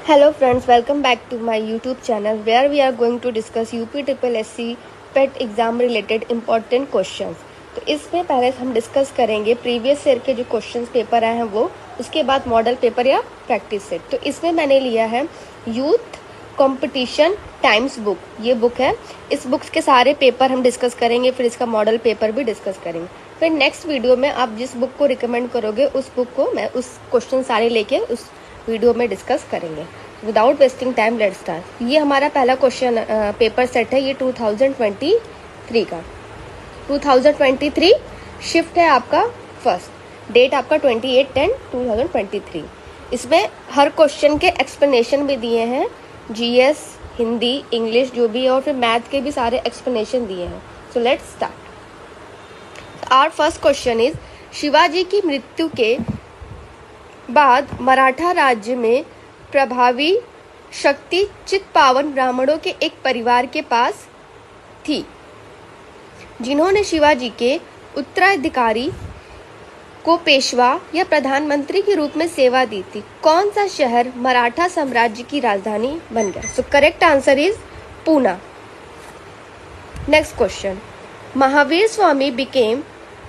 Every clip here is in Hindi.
Hello friends, welcome back to my YouTube channel where we are going to discuss UPSSC PET exam related important questions. तो इसमें पहले हम डिस्कस करेंगे प्रीवियस ईयर के जो क्वेश्चंस पेपर आए हैं वो, उसके बाद मॉडल पेपर या प्रैक्टिस सेट। तो इसमें मैंने लिया है यूथ कंपटीशन टाइम्स बुक, ये बुक है। इस बुक्स के सारे पेपर हम डिस्कस करेंगे, फिर इसका मॉडल पेपर भी डिस्कस करेंगे। फिर नेक्स्ट वीडियो में आप जिस बुक को रिकमेंड करोगे उस बुक को मैं उस क्वेश्चन सारे लेके उस वीडियो में डिस्कस करेंगे। Without wasting time let's start. ये हमारा पहला क्वेश्चन पेपर सेट है, ये 2023 का 2023 शिफ्ट है आपका फर्स्ट, डेट आपका 28/10/2023। इसमें हर क्वेश्चन के एक्सप्लेनेशन भी दिए हैं, जीएस, हिंदी, इंग्लिश जो भी है, और फिर मैथ के भी सारे एक्सप्लेनेशन दिए हैं। So let's start. Our first question is, Shivaji की मृत्यु के बाद मराठा राज्य में प्रभावी शक्ति चित्पावन ब्राह्मणों के एक परिवार के पास थी, जिन्होंने शिवाजी के उत्तराधिकारी को पेशवा या प्रधानमंत्री के रूप में सेवा दी थी। कौन सा शहर मराठा साम्राज्य की राजधानी बन गया? So correct answer is Poona. Next question, Mahavir Swami became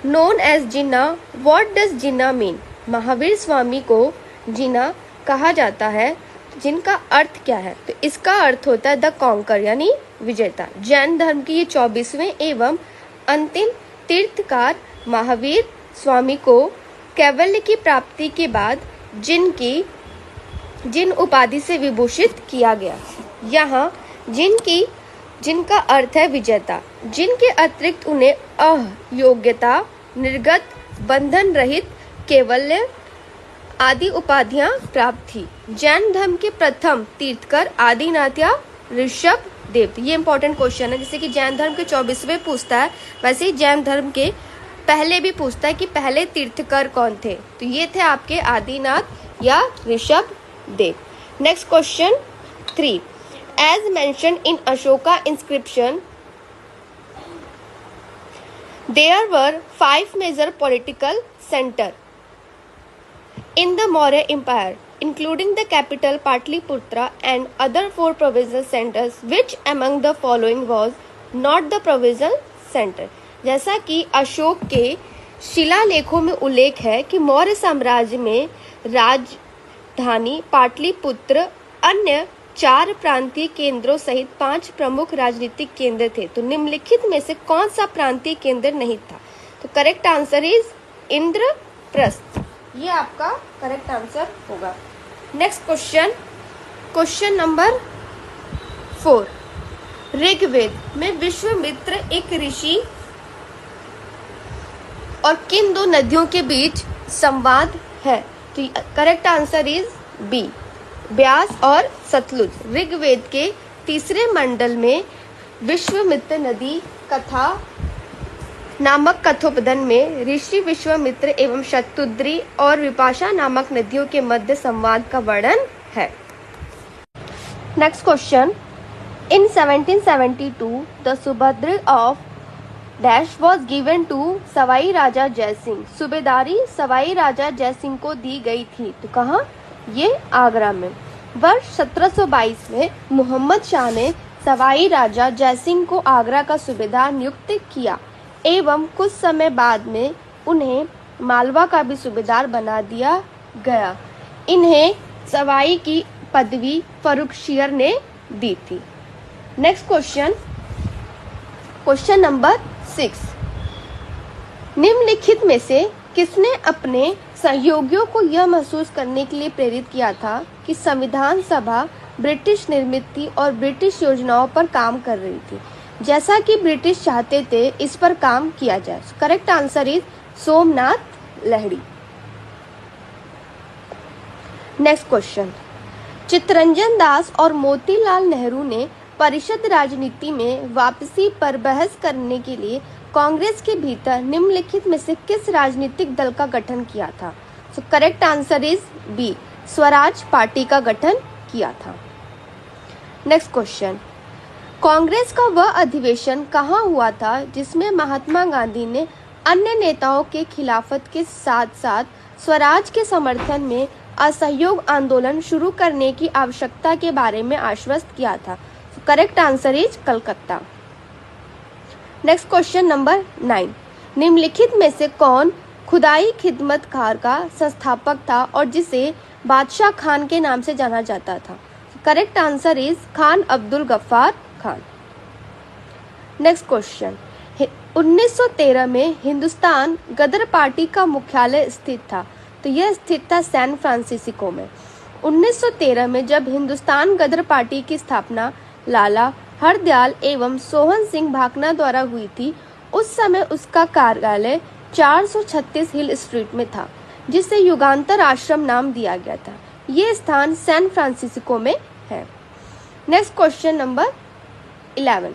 known as Jina. What does Jina mean? Mahavir Swami को जिन्ना कहा जाता है, जिनका अर्थ क्या है? तो इसका अर्थ होता है द कॉन्कर, यानी विजेता। जैन धर्म की ये 24वें एवं अंतिम तीर्थकार महावीर स्वामी को कैवल्य की प्राप्ति के बाद जिन उपाधि से विभूषित किया गया। यहाँ जिनका अर्थ है विजेता, जिनके अतिरिक्त उन्हें अयोग्यता, निर्गत, बंधन रहित, केवल्य आदि उपाधियां प्राप्त थी। जैन धर्म के प्रथम तीर्थकर आदिनाथ या ऋषभ देव। ये इंपॉर्टेंट क्वेश्चन है, जैसे कि जैन धर्म के 24वें पूछता है, वैसे ही जैन धर्म के पहले भी पूछता है कि पहले तीर्थकर कौन थे। तो ये थे आपके आदिनाथ या Rishabh Dev. Next question 3, as mentioned in Ashoka inscription there were 5 major political centre in the Maurya Empire, including the capital Patliputra and other 4 provincial centers. Which among the following was not the provincial center? जैसा कि अशोक के शिलालेखों में उल्लेख है कि मौर्य साम्राज्य में राजधानी पाटलिपुत्र अन्य 4 प्रांतीय केंद्रों सहित 5 प्रमुख राजनीतिक केंद्र थे। तो निम्नलिखित में से कौन सा प्रांतीय केंद्र नहीं था? तो करेक्ट आंसर इज इंद्रप्रस्थ, ये आपका करेक्ट आंसर होगा। नेक्स्ट क्वेश्चन नंबर 4, ऋग्वेद में विश्वामित्र एक ऋषि और किन 2 नदियों के बीच संवाद है? तो correct answer is B, Beas और सतलुज। ऋग्वेद के 3रे मंडल में विश्वामित्र नदी कथा नामक कथोपकथन में ऋषि विश्वामित्र एवं शतुद्री और विपाशा नामक नदियों के मध्य संवाद का वर्णन है। नेक्स्ट क्वेश्चन, इन 1772 द सुभद्र of dash was given to Sawai Raja Jaisingh. सूबेदारी सवाई राजा जयसिंह को दी गई थी। तो कहाँ? ये आगरा में। वर्ष 1722 में मोहम्मद शाह ने सवाई राजा जयसिंह को आगरा का सूबेदार नियुक्त किया एवं कुछ समय बाद में उन्हें मालवा का भी सूबेदार बना दिया गया। इन्हें सवाई की पदवी फर्रुखशियर ने दी थी। नेक्स्ट क्वेश्चन नंबर 6, निम्नलिखित में से किसने अपने सहयोगियों को यह महसूस करने के लिए प्रेरित किया था कि संविधान सभा ब्रिटिश निर्मित थी और ब्रिटिश योजनाओं पर काम कर रही थी, जैसा कि ब्रिटिश चाहते थे इस पर काम किया जाए? Correct answer is Somnath Lahiri. Next question, Chittaranjan Das और मोतीलाल नेहरू ने परिषद राजनीति में वापसी पर बहस करने के लिए कांग्रेस के भीतर निम्नलिखित में से किस राजनीतिक दल का गठन किया था? So correct answer is B, Swaraj party का गठन किया था। नेक्स्ट क्वेश्चन, कांग्रेस का वह अधिवेशन कहाँ हुआ था जिसमें महात्मा गांधी ने अन्य नेताओं के खिलाफत के साथ साथ स्वराज के समर्थन में असहयोग आंदोलन शुरू करने की आवश्यकता के बारे में आश्वस्त किया था? Correct answer is Calcutta. Next question number 9, निम्नलिखित में से कौन खुदाई खिदमतकार का संस्थापक था और जिसे बादशाह खान के नाम से जाना जाता था? Correct answer is Khan Abdul Ghaffar Khan. Next question, 1913 में हिंदुस्तान गदर पार्टी का मुख्यालय स्थित था, तो यह स्थित था सैन फ्रांसिस्को में। 1913 में जब हिंदुस्तान गदर पार्टी की स्थापना लाला हरदयाल एवं सोहन सिंह भाकना द्वारा हुई थी, उस समय उसका कार्यालय 436 हिल स्ट्रीट में था, जिसे युगांतर आश्रम नाम दिया गया था। ये स्थान सैन फ्रांसिस्को में है। नेक्स्ट क्वेश्चन नंबर 11,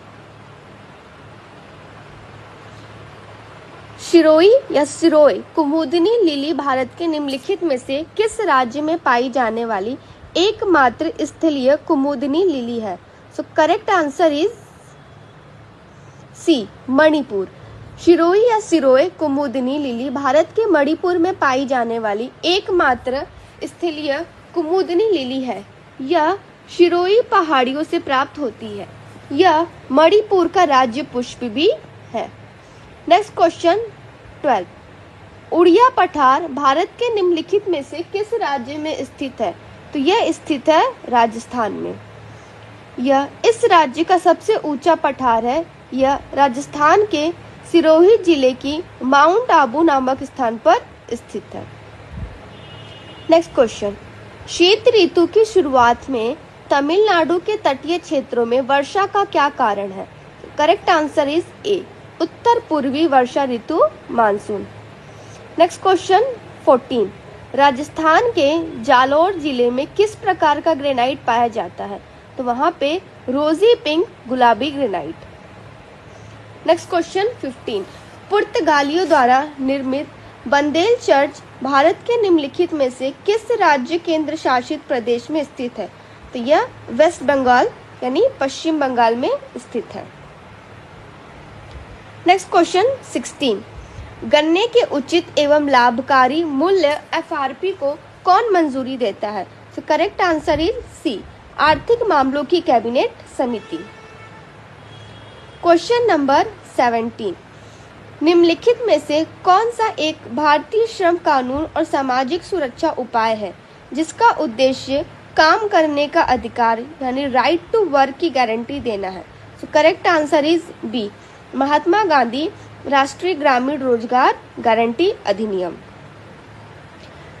शिरोई या सिरोई कुमुदिनी लिली भारत के निम्नलिखित में से किस राज्य में पाई जाने वाली एकमात्र स्थलीय कुमुदिनी लिली है? So correct answer is C, Manipur. Shirui या सिरोई कुमुदिनी लिली भारत के मणिपुर में पाई जाने वाली एकमात्र स्थलीय कुमुदिनी लिली है। यह शिरोई पहाड़ियों से प्राप्त होती है। यह मणिपुर का राज्य पुष्प भी है। नेक्स्ट क्वेश्चन 12, उड़िया पठार भारत के निम्नलिखित में से किस राज्य में स्थित है? तो यह स्थित है राजस्थान में। यह इस राज्य का सबसे ऊंचा पठार है। यह राजस्थान के सिरोही जिले की माउंट आबू नामक स्थान पर स्थित है। नेक्स्ट क्वेश्चन, शीत ऋतु की शुरुआत में तमिलनाडु के तटीय क्षेत्रों में वर्षा का क्या कारण है? करेक्ट आंसर इज ए, उत्तर पूर्वी वर्षा ऋतु मानसून। नेक्स्ट क्वेश्चन 14, राजस्थान के जालोर जिले में किस प्रकार का ग्रेनाइट पाया जाता है? तो वहां पे रोजी पिंक गुलाबी ग्रेनाइट। नेक्स्ट क्वेश्चन 15, पुर्तगालियों द्वारा निर्मित बंदेल चर्च भारत के निम्नलिखित में से किस राज्य केंद्र शासित प्रदेश में स्थित है? तो यह वेस्ट बंगाल यानी पश्चिम बंगाल में स्थित है। नेक्स्ट क्वेश्चन 16, गन्ने के उचित एवं लाभकारी मूल्य FRP को कौन मंजूरी देता है? तो करेक्ट आंसर इज सी, आर्थिक मामलों की कैबिनेट समिति। क्वेश्चन नंबर 17, निम्नलिखित में से कौन सा एक भारतीय श्रम कानून और सामाजिक सुरक्षा उपाय है जिसका उद्देश्य काम करने का अधिकार यानी राइट टू वर्क की गारंटी देना है? तो correct answer is B, Mahatma Gandhi राष्ट्रीय ग्रामीण रोजगार गारंटी अधिनियम।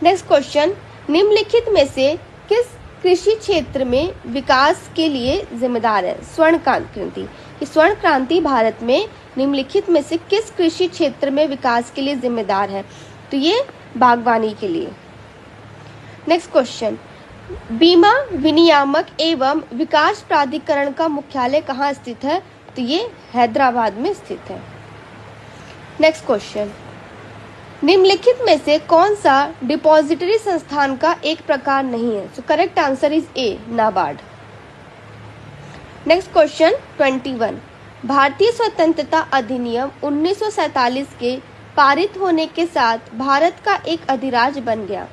नेक्स्ट क्वेश्चन, निम्नलिखित में से किस कृषि क्षेत्र में विकास के लिए जिम्मेदार है? स्वर्ण क्रांति। स्वर्ण क्रांति भारत में निम्नलिखित में से किस कृषि क्षेत्र में विकास के लिए जिम्मेदार है? तो ये बागवानी के लिए। नेक्स्ट क्वेश्चन, बीमा विनियामक एवं विकास प्राधिकरण का मुख्यालय कहाँ स्थित है? तो ये हैदराबाद में स्थित है। नेक्स्ट क्वेश्चन, निम्नलिखित में से कौन सा डिपॉजिटरी संस्थान का एक प्रकार नहीं है? तो correct answer is a, NABARD. Next question 21, भारतीय स्वतंत्रता अधिनियम 1947 के पारित होने के साथ भारत का एक अधिराज्य बन गया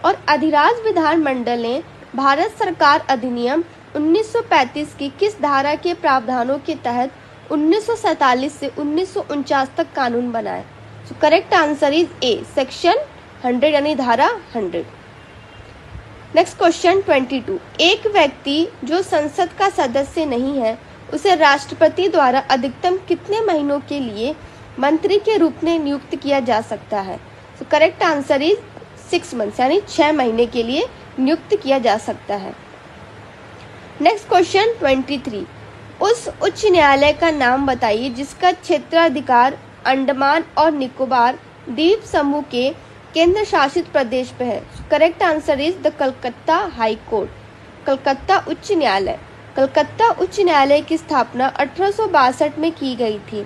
और अधिराज्य विधानमंडल ने भारत सरकार अधिनियम 1935 की किस धारा के प्रावधानों के तहत 1947 से 1949 तक कानून बनाए? तो correct answer is a, section 100 यानी धारा 100। नेक्स्ट क्वेश्चन 22, एक व्यक्ति जो संसद का सदस्य नहीं है उसे राष्ट्रपति द्वारा अधिकतम कितने महीनों के लिए मंत्री के रूप में नियुक्त किया जा सकता है? तो करेक्ट आंसर इज 6 मंथ्स यानी 6 महीने के लिए नियुक्त किया जा सकता है। नेक्स्ट क्वेश्चन 23, उस उच्च न्यायालय का नाम बताइए जिसका क्षेत्राधिकार अंडमान और निकोबार द्वीप समूह के केंद्र शासित प्रदेश पे है। Correct answer is the Calcutta high court, Calcutta उच्च न्यायालय। कलकत्ता उच्च न्यायालय की स्थापना 1862 में की गई थी।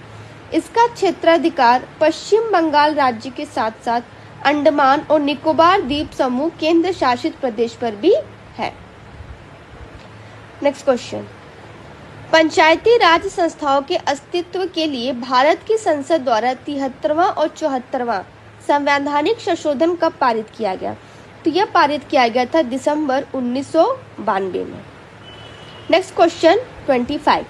इसका क्षेत्राधिकार पश्चिम बंगाल राज्य के साथ साथ अंडमान और निकोबार द्वीप समूह केंद्र शासित प्रदेश पर भी है। नेक्स्ट क्वेश्चन, पंचायती राज संस्थाओं के अस्तित्व के लिए भारत की संसद द्वारा 73वां और 74वां संवैधानिक संशोधन कब पारित किया गया? तो यह पारित किया गया था दिसंबर 1992 में। नेक्स्ट क्वेश्चन 25,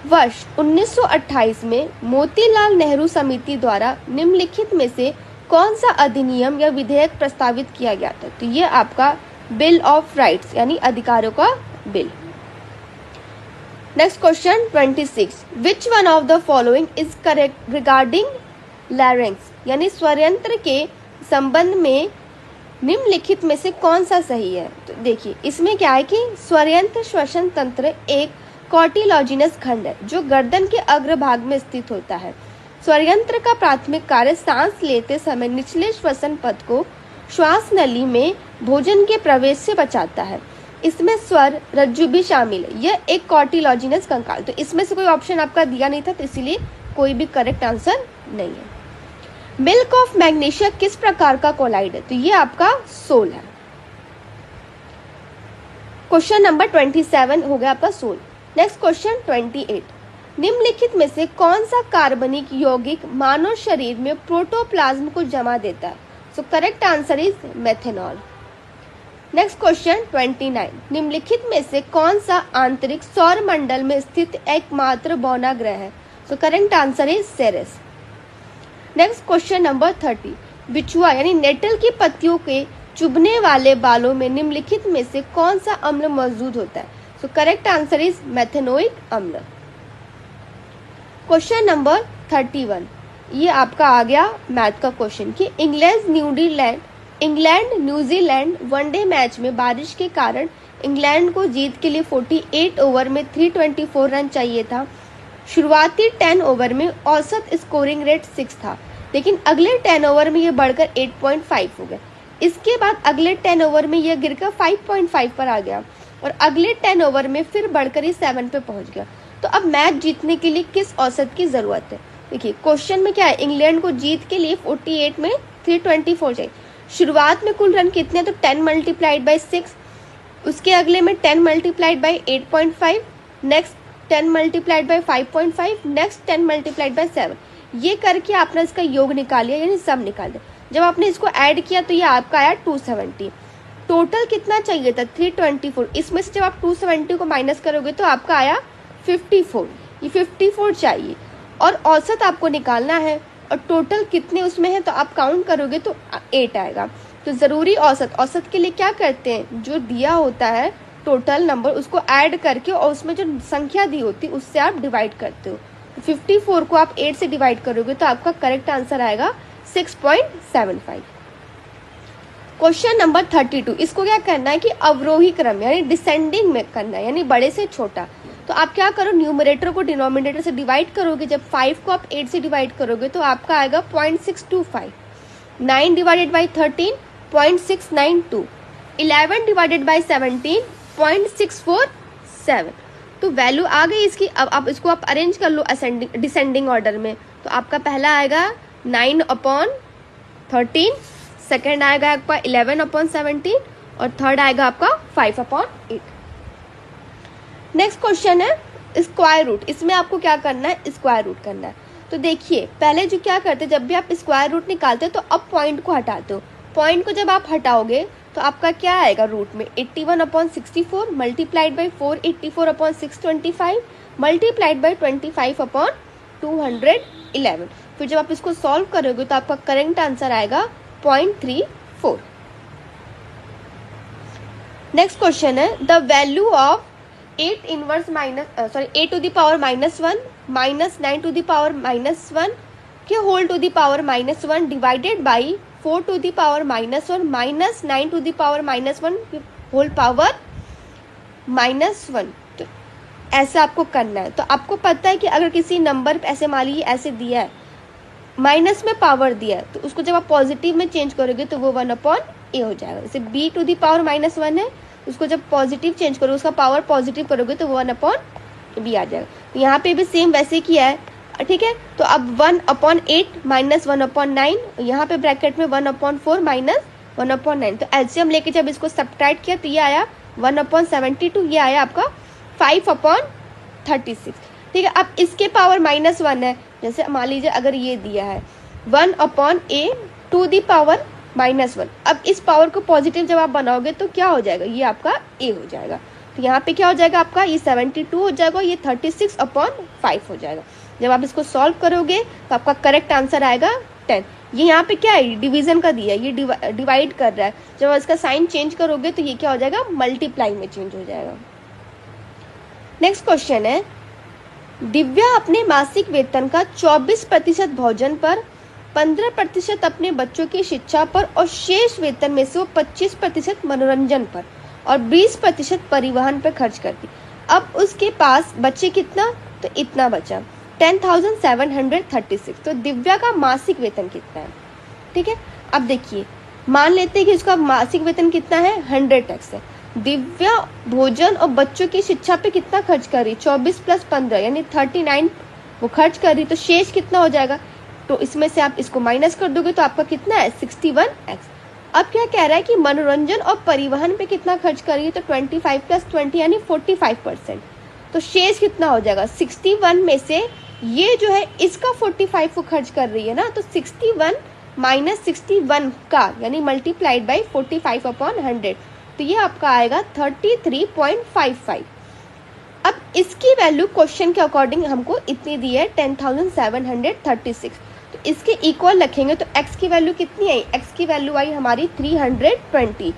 वर्ष 1928 में मोतीलाल नेहरू समिति द्वारा निम्नलिखित में से कौन सा अधिनियम या विधेयक प्रस्तावित किया गया था? तो ये आपका बिल ऑफ राइट्स यानी अधिकारों का bill. Next question 26, which one of the following is correct regarding larynx यानी स्वरयंत्र के संबंध में निम्नलिखित में से कौन सा सही है? तो देखिए इसमें क्या है कि स्वरयंत्र श्वसन तंत्र एक कॉर्टिलॉजिनस खंड है जो गर्दन के अग्रभाग में स्थित होता है। स्वरयंत्र का प्राथमिक कार्य सांस लेते समय निचले श्वसन पथ को श्वास नली में भोजन के प्रवेश से बचाता है। इसमें स्वर रज्जु भी शामिल है। यह एक कॉर्टिलॉजिनस कंकाल, तो इसमें से कोई ऑप्शन आपका दिया नहीं था, तो इसीलिए कोई भी करेक्ट आंसर नहीं है। मिल्क ऑफ मैग्नीशिया किस प्रकार का कोलाइड है? तो ये आपका सोल है। क्वेश्चन नंबर 27 हो गया आपका सोल। नेक्स्ट क्वेश्चन 28, निम्नलिखित में से कौन सा कार्बनिक यौगिक मानव शरीर में प्रोटोप्लाज्म को जमा देता है? So correct answer is methanol. Next question 29, निम्नलिखित में से कौन सा आंतरिक सौर मंडल में स्थित एकमात्र बौना ग्रह है? So correct answer is Ceres. Next question number 30, बिछुआ यानी नेटल की पत्तियों के चुभने वाले बालों में निम्नलिखित में से कौन सा अम्ल मौजूद होता है? So correct answer is methanoic अम्ल। क्वेश्चन नंबर 31, ये आपका आ गया मैथ का क्वेश्चन कि इंग्लैंड न्यूजीलैंड वनडे मैच में बारिश के कारण इंग्लैंड को जीत के लिए 48 ओवर में 324 रन चाहिए था। शुरुआती 10 ओवर में औसत स्कोरिंग रेट 6 था, लेकिन अगले 10 ओवर में यह बढ़कर 8.5 हो गया। इसके बाद अगले 10 ओवर में यह गिरकर 5.5 पर आ गया और अगले 10 ओवर में फिर बढ़कर ही 7 पे पहुंच गया। तो अब मैच जीतने के लिए किस औसत की जरूरत है? देखिए क्वेश्चन में क्या है, इंग्लैंड को जीत के लिए 48 में 324 चाहिए। शुरुआत में कुल रन कितने? तो 10 मल्टीप्लाइड बाई 6, उसके अगले में 10 multiplied by 8.5, next 10 multiplied by 5.5, next 10 multiplied by 7। ये करके आपने इसका योग निकाल लिया यानी सम निकाल दिया। जब आपने इसको ऐड किया तो ये आपका आया 270। टोटल कितना चाहिए था? 324। इसमें से जब आप 270 को माइनस करोगे तो आपका आया 54। ये 54 चाहिए और औसत आपको निकालना है और टोटल कितने उसमें है तो आप काउंट करोगे तो 8 आएगा। तो ज़रूरी औसत के लिए क्या करते हैं, जो दिया होता है टोटल नंबर उसको ऐड करके और उसमें जो संख्या दी होती है उससे आप डिवाइड करते हो। 54 को आप 8 से डिवाइड करोगे तो आपका करेक्ट आंसर आएगा 6.75। क्वेश्चन नंबर 32, इसको क्या करना है कि अवरोही क्रम यानी डिसेंडिंग में करना है यानी बड़े से छोटा। तो आप क्या करो, न्यूमरेटर को डिनोमिनेटर से डिवाइड करोगे। जब 5 को आप 8 से डिवाइड करोगे तो आपका आएगा 0.625। 9 डिवाइडेड बाई 13 0.692। 11 divided by 17 0.647। तो वैल्यू आ गई इसकी। अब आप इसको आप अरेंज कर लो असेंडिंग डिसेंडिंग ऑर्डर में। तो आपका पहला आएगा 9/13, सेकेंड आएगा आपका 11/17 और थर्ड आएगा आपका 5/8। नेक्स्ट क्वेश्चन है स्क्वायर रूट। इसमें आपको क्या करना है, स्क्वायर रूट करना है। तो देखिए पहले जो क्या करते जब भी आप स्क्वायर रूट निकालते हो तो अब पॉइंट को हटाते हो। पॉइंट को जब आप हटाओगे तो आपका क्या आएगा रूट में 81/64 मल्टीप्लाइड बाई 484/625 मल्टीप्लाइड बाई 25/211। फिर जब आप इसको सॉल्व करोगे तो आपका करेक्ट आंसर आएगा 0.34। नेक्स्ट क्वेश्चन है the value of 8 inverse a to the power -1 minus 9 to the power -1 के whole to the power -1 divided by 4 to the power -1 minus 9 to the power -1 whole power -1। तो ऐसा आपको करना है। तो आपको पता है कि अगर किसी नंबर ऐसे मान लीजिए ऐसे दिया है, माइनस में पावर दिया है, तो उसको जब आप पॉजिटिव में चेंज करोगे तो वो 1/a हो जाएगा। जैसे b to the power -1 है, उसको जब पॉजिटिव चेंज करोगे, उसका पावर पॉजिटिव करोगे तो 1/b आ जाएगा। तो यहाँ पे भी सेम वैसे किया है, ठीक है। तो अब 1/8 माइनस 1/9, यहाँ पे ब्रैकेट में 1/4 माइनस 1/9। तो एलसीएम लेके जब इसको सब्ट्रैक्ट किया तो ये आया 1/72, ये आया आपका 5/36, ठीक है। अब इसके पावर -1 है, जैसे मान लीजिए अगर ये दिया है 1/a to the power -1। अब इस पावर को पॉजिटिव जब आप बनाओगे तो क्या हो जाएगा, ये आपका a हो जाएगा। तो यहाँ पे क्या हो जाएगा आपका, ये 72 हो जाएगा, ये 36/5 हो जाएगा। जब आप इसको सॉल्व करोगे तो आपका करेक्ट आंसर आएगा 10। ये यहाँ पे क्या है, डिवीजन का दिया है, ये डिवाइड कर रहा है। जब इसका साइन चेंज करोगे तो ये क्या हो जाएगा, मल्टीप्लाई में चेंज हो जाएगा। नेक्स्ट क्वेश्चन है, दिव्या अपने मासिक वेतन का 24% भोजन पर, 15% अपने बच्चों की शिक्षा पर और शेष वेतन में से वो 25% मनोरंजन पर और 20% परिवहन पर खर्च करती। अब उसके पास बचे कितना, तो इतना बचा 10,736। तो दिव्या का मासिक वेतन कितना है, ठीक है। अब देखिए, मान लेते हैं कि उसका मासिक वेतन कितना है, 100x है। दिव्या भोजन और बच्चों की शिक्षा पे कितना खर्च कर रही, 24 + 15 यानी 39 वो खर्च कर रही। तो शेष कितना हो जाएगा, तो इसमें से आप इसको माइनस कर दोगे तो आपका कितना है, 61x। अब क्या कह रहा है कि मनोरंजन और परिवहन पे कितना खर्च कर रही है, तो 25 + 20 यानी 45%। तो शेष कितना हो जाएगा, 61 में से ये जो है इसका 45 को खर्च कर रही है ना, तो 61 - 61 का यानी मल्टीप्लाइड बाई 45/100, तो ये आपका आएगा 33.55। अब इसकी वैल्यू क्वेश्चन के अकॉर्डिंग हमको इतनी दी है 10,736, तो इसके इक्वल रखेंगे तो x की वैल्यू कितनी आई, x की वैल्यू आई हमारी 320।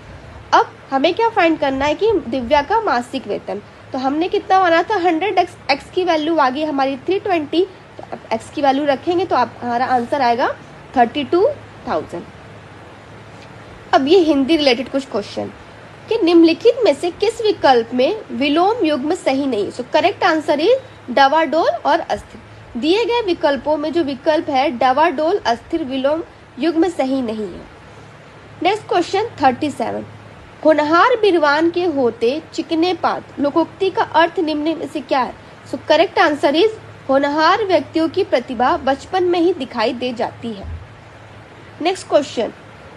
अब हमें क्या फाइंड करना है कि दिव्या का मासिक वेतन, तो हमने कितना माना था 100x, x की वैल्यू आ गई हमारी 320, तो अब x की वैल्यू रखेंगे तो आप हमारा आंसर आएगा 32,000। अब ये हिंदी रिलेटेड कुछ क्वेश्चन कि निम्नलिखित में से किस विकल्प में विलोम युग्म सही नहीं। सो करेक्ट आंसर इज डवाडोल और अस्थिर। दिए गए विकल्पों में जो विकल्प है डवाडोल, अस्थिर, विलोम युग्म सही नहीं है। नेक्स्ट क्वेश्चन 37, होनहार बिरवान के होते चिकने पात लोकोक्ति का अर्थ निम्न में से क्या है। सो करेक्ट आंसर इज होनहार व्यक्तियों की प्रतिभा बचपन में ही दिखाई दे जाती है। नेक्स्ट क्वेश्चन,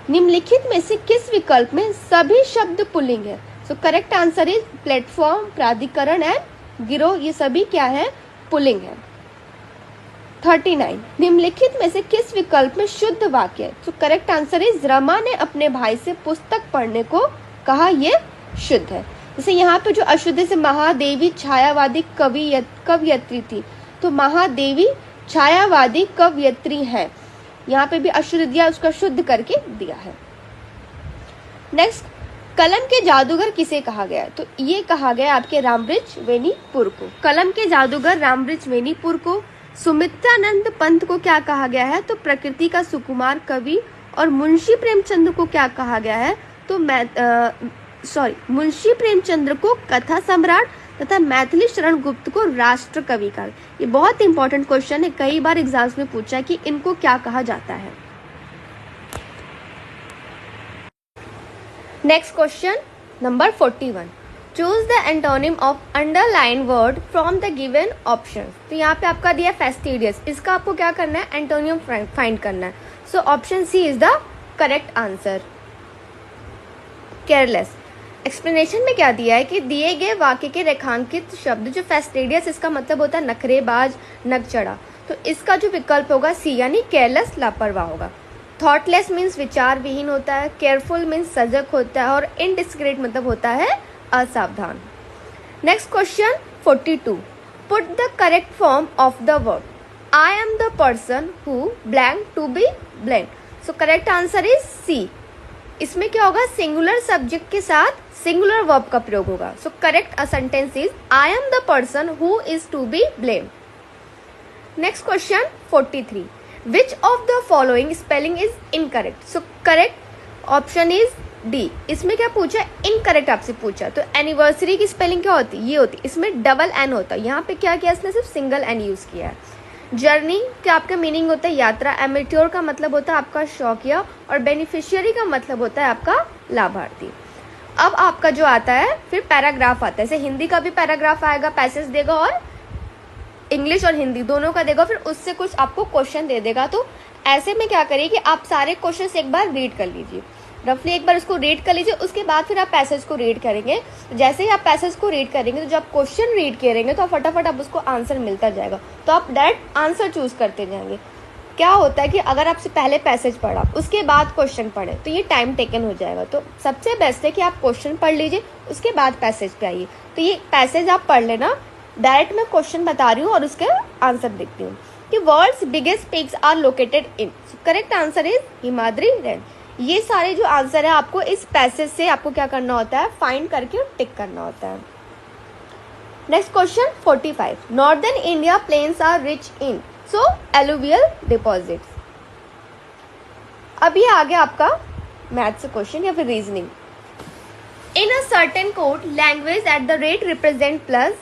निम्नलिखित में से किस विकल्प में सभी शब्द पुल्लिंग है। So correct answer is platform, प्राधिकरण एंड गिरोह, ये सभी क्या है, पुल्लिंग है। 39, निम्नलिखित में से किस विकल्प में शुद्ध वाक्य है। So correct answer is Rama ने अपने भाई से पुस्तक पढ़ने को कहा, ये शुद्ध है। जैसे यहाँ पे जो अशुद्ध से महादेवी छायावादी कवयित्री थी, तो महादेवी छायावादी कवयित्री है, यहाँ पे भी अशुद्ध दिया, उसका शुद्ध करके दिया है। नेक्स्ट, कलम के जादूगर किसे कहा गया, तो ये कहा गया आपके रामबृक्ष वेनीपुर को। कलम के जादूगर रामबृक्ष वेनीपुर को। सुमित्रानंद पंत को क्या कहा गया है, तो प्रकृति का सुकुमार कवि। और मुंशी प्रेमचंद को क्या कहा गया है, तो मुंशी प्रेमचंद्र को कथा सम्राट तथा मैथिली शरण गुप्त को राष्ट्र कवि का। ये बहुत इंपॉर्टेंट क्वेश्चन है, कई बार एग्जाम्स में पूछा है कि इनको क्या कहा जाता है। Next question number 41, choose the antonym of underline word from the given option. तो यहाँ पे आपका दिया फेस्टिडियस, इसका आपको क्या करना है, एंटोनियम फाइंड करना है। So option C is the correct answer. Careless, explanation में क्या दिया है कि दिए गए वाक्य के रेखांकित शब्द, जो फेस्टिडियस इसका मतलब होता है नखरेबाज, नग चढ़ा, तो इसका जो विकल्प होगा सी यानी केयरलेस, लापरवाह होगा। थॉटलेस मीन्स विचार विहीन होता है, केयरफुल मीन्स सजग होता है और इनडिस्क्रीट मतलब होता है असावधान। Next question 42, put the correct form of the word I am the person who blank to be blamed. So correct answer is C. इसमें क्या होगा, सिंगुलर सब्जेक्ट के साथ सिंगुलर वर्ब का प्रयोग होगा। So correct sentence is I am the person who is to be blamed. Next question 43, which of the following spelling is incorrect. So correct option is D. इसमें क्या पूछा, इनकरेक्ट आपसे पूछा, तो एनिवर्सरी की स्पेलिंग क्या होती, ये होती, इसमें डबल एन होता है, यहाँ पे क्या किया इसने, सिर्फ सिंगल एन यूज किया है। जर्नी का आपका मीनिंग होता है यात्रा, एमेट्योर का मतलब होता है आपका शौकिया और बेनिफिशियरी का मतलब होता है आपका लाभार्थी। अब आपका जो आता है फिर पैराग्राफ आता है, जैसे हिंदी का भी पैराग्राफ आएगा, पैसेज देगा और इंग्लिश और हिंदी दोनों का देगा, फिर उससे कुछ आपको क्वेश्चन दे देगा। तो ऐसे में क्या करिए कि आप सारे क्वेश्चन एक बार रीड कर लीजिए, रफली एक बार उसको रीड कर लीजिए, उसके बाद फिर आप पैसेज को रीड करेंगे। जैसे ही आप पैसेज को रीड करेंगे तो जब क्वेश्चन रीड करेंगे तो फटाफट आप उसको आंसर मिलता जाएगा, तो आप डायरेक्ट आंसर चूज करते जाएंगे। क्या होता है कि अगर आपसे पहले पैसेज पढ़ा उसके बाद क्वेश्चन पढ़े तो ये टाइम टेकन हो जाएगा। तो सबसे बेस्ट है कि आप क्वेश्चन पढ़ लीजिए, उसके बाद पैसेज पे आइए। तो ये पैसेज आप पढ़ लेना, डायरेक्ट मैं क्वेश्चन बता रही हूँ और उसके आंसर देखती हूँ कि world's biggest peaks are located in. Correct answer is Himadri range. ये सारे जो आंसर है आपको इस पैसेज से आपको क्या करना होता है, फाइंड करके टिक करना होता है। Next question 45, northern India plains are rich in so alluvial deposits. अब ये आ गया आपका मैथ्स क्वेश्चन या फिर reasoning. In a certain code language at the rate represent plus,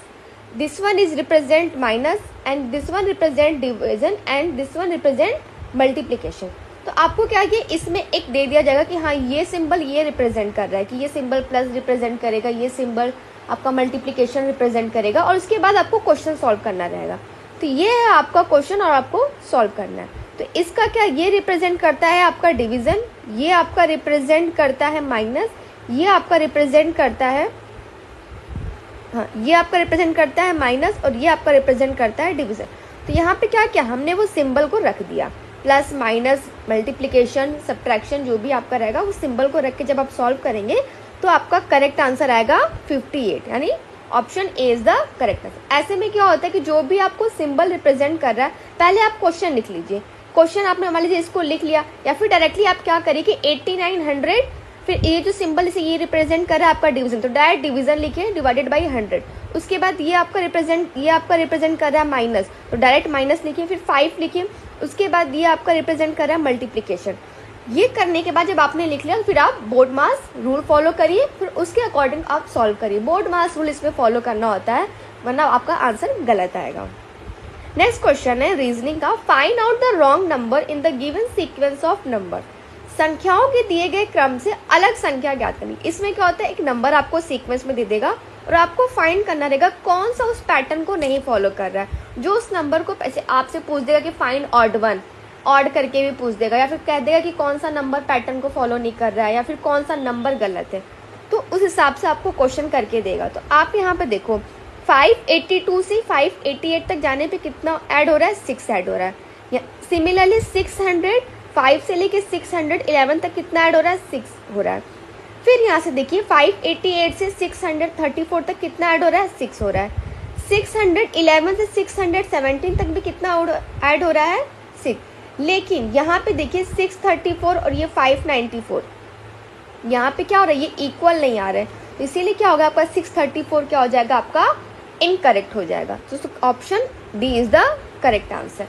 this one is represent minus and this one represent division and this one represent multiplication. तो आपको क्या है, इसमें एक दे दिया जाएगा कि हाँ ये सिंबल ये रिप्रेजेंट कर रहा है, कि ये सिंबल प्लस रिप्रेजेंट करेगा, ये सिंबल आपका मल्टीप्लिकेशन रिप्रेजेंट करेगा, और उसके बाद आपको क्वेश्चन सॉल्व करना रहेगा। तो ये है आपका क्वेश्चन और आपको सॉल्व करना है। तो इसका क्या, ये रिप्रेजेंट करता है आपका डिवीजन, ये आपका रिप्रेजेंट करता है माइनस, ये आपका रिप्रेजेंट करता है ये आपका रिप्रेजेंट करता है माइनस, और ये आपका रिप्रेजेंट करता है डिवीजन। तो यहाँ पे क्या किया हमने, वो सिंबल को रख दिया, प्लस माइनस मल्टीप्लिकेशन सब्ट्रैक्शन जो भी आपका रहेगा वो सिंबल को रख के जब आप सॉल्व करेंगे तो आपका करेक्ट आंसर आएगा 58, यानी option A is the correct answer. ऐसे में क्या होता है कि जो भी आपको सिंबल रिप्रेजेंट कर रहा है, पहले आप क्वेश्चन लिख लीजिए। क्वेश्चन आपने मान लीजिए इसको लिख लिया, या फिर डायरेक्टली आप क्या करिए कि 8900, फिर ये जो सिंबल इसे ये रिप्रेजेंट कर रहा है आपका डिवीजन, तो डायरेक्ट डिवीजन लिखिए डिवाइडेड बाई 100। उसके बाद ये आपका रिप्रेजेंट कर रहा है माइनस, तो डायरेक्ट माइनस लिखिए, फिर 5 लिखिए। उसके बाद ये आपका रिप्रेजेंट कर रहा है मल्टीप्लिकेशन। ये करने के बाद जब आपने लिख लिया फिर आप बोर्ड मास रूल फॉलो करिए, फिर उसके अकॉर्डिंग आप सॉल्व करिए। बोर्ड मास रूल इसमें फॉलो करना होता है, वरना आपका आंसर गलत आएगा। नेक्स्ट क्वेश्चन है रीजनिंग का, find out the wrong number in the given sequence of number. संख्याओं के दिए गए क्रम से अलग संख्या ज्ञात करनी। इसमें क्या होता है, एक नंबर आपको सीक्वेंस में दे देगा और आपको फाइंड करना रहेगा कौन सा उस पैटर्न को नहीं फॉलो कर रहा है। जो उस नंबर को ऐसे आपसे पूछ देगा कि फाइंड ऑड वन, ऑड करके भी पूछ देगा, या फिर कह देगा कि कौन सा नंबर पैटर्न को फॉलो नहीं कर रहा है, या फिर कौन सा नंबर गलत है, तो उस हिसाब से आपको क्वेश्चन करके देगा। तो आप यहाँ पे देखो 582 से 588 तक जाने पे कितना ऐड हो रहा है, 6 ऐड हो रहा है। सिमिलरली 605 से लेके 611 तक कितना ऐड हो रहा है, 6 हो रहा है। फिर यहाँ से देखिए 588 से 634 तक कितना ऐड हो रहा है, 6 हो रहा है। 611 से 617 तक भी कितना ऐड हो रहा है, 6। लेकिन यहाँ पे देखिए 634 और ये 594, यहाँ पे क्या हो रहा है, ये इक्वल नहीं आ रहा है, तो इसीलिए क्या होगा आपका 634 क्या हो जाएगा, आपका इनकरेक्ट हो जाएगा। तो option D is the correct answer.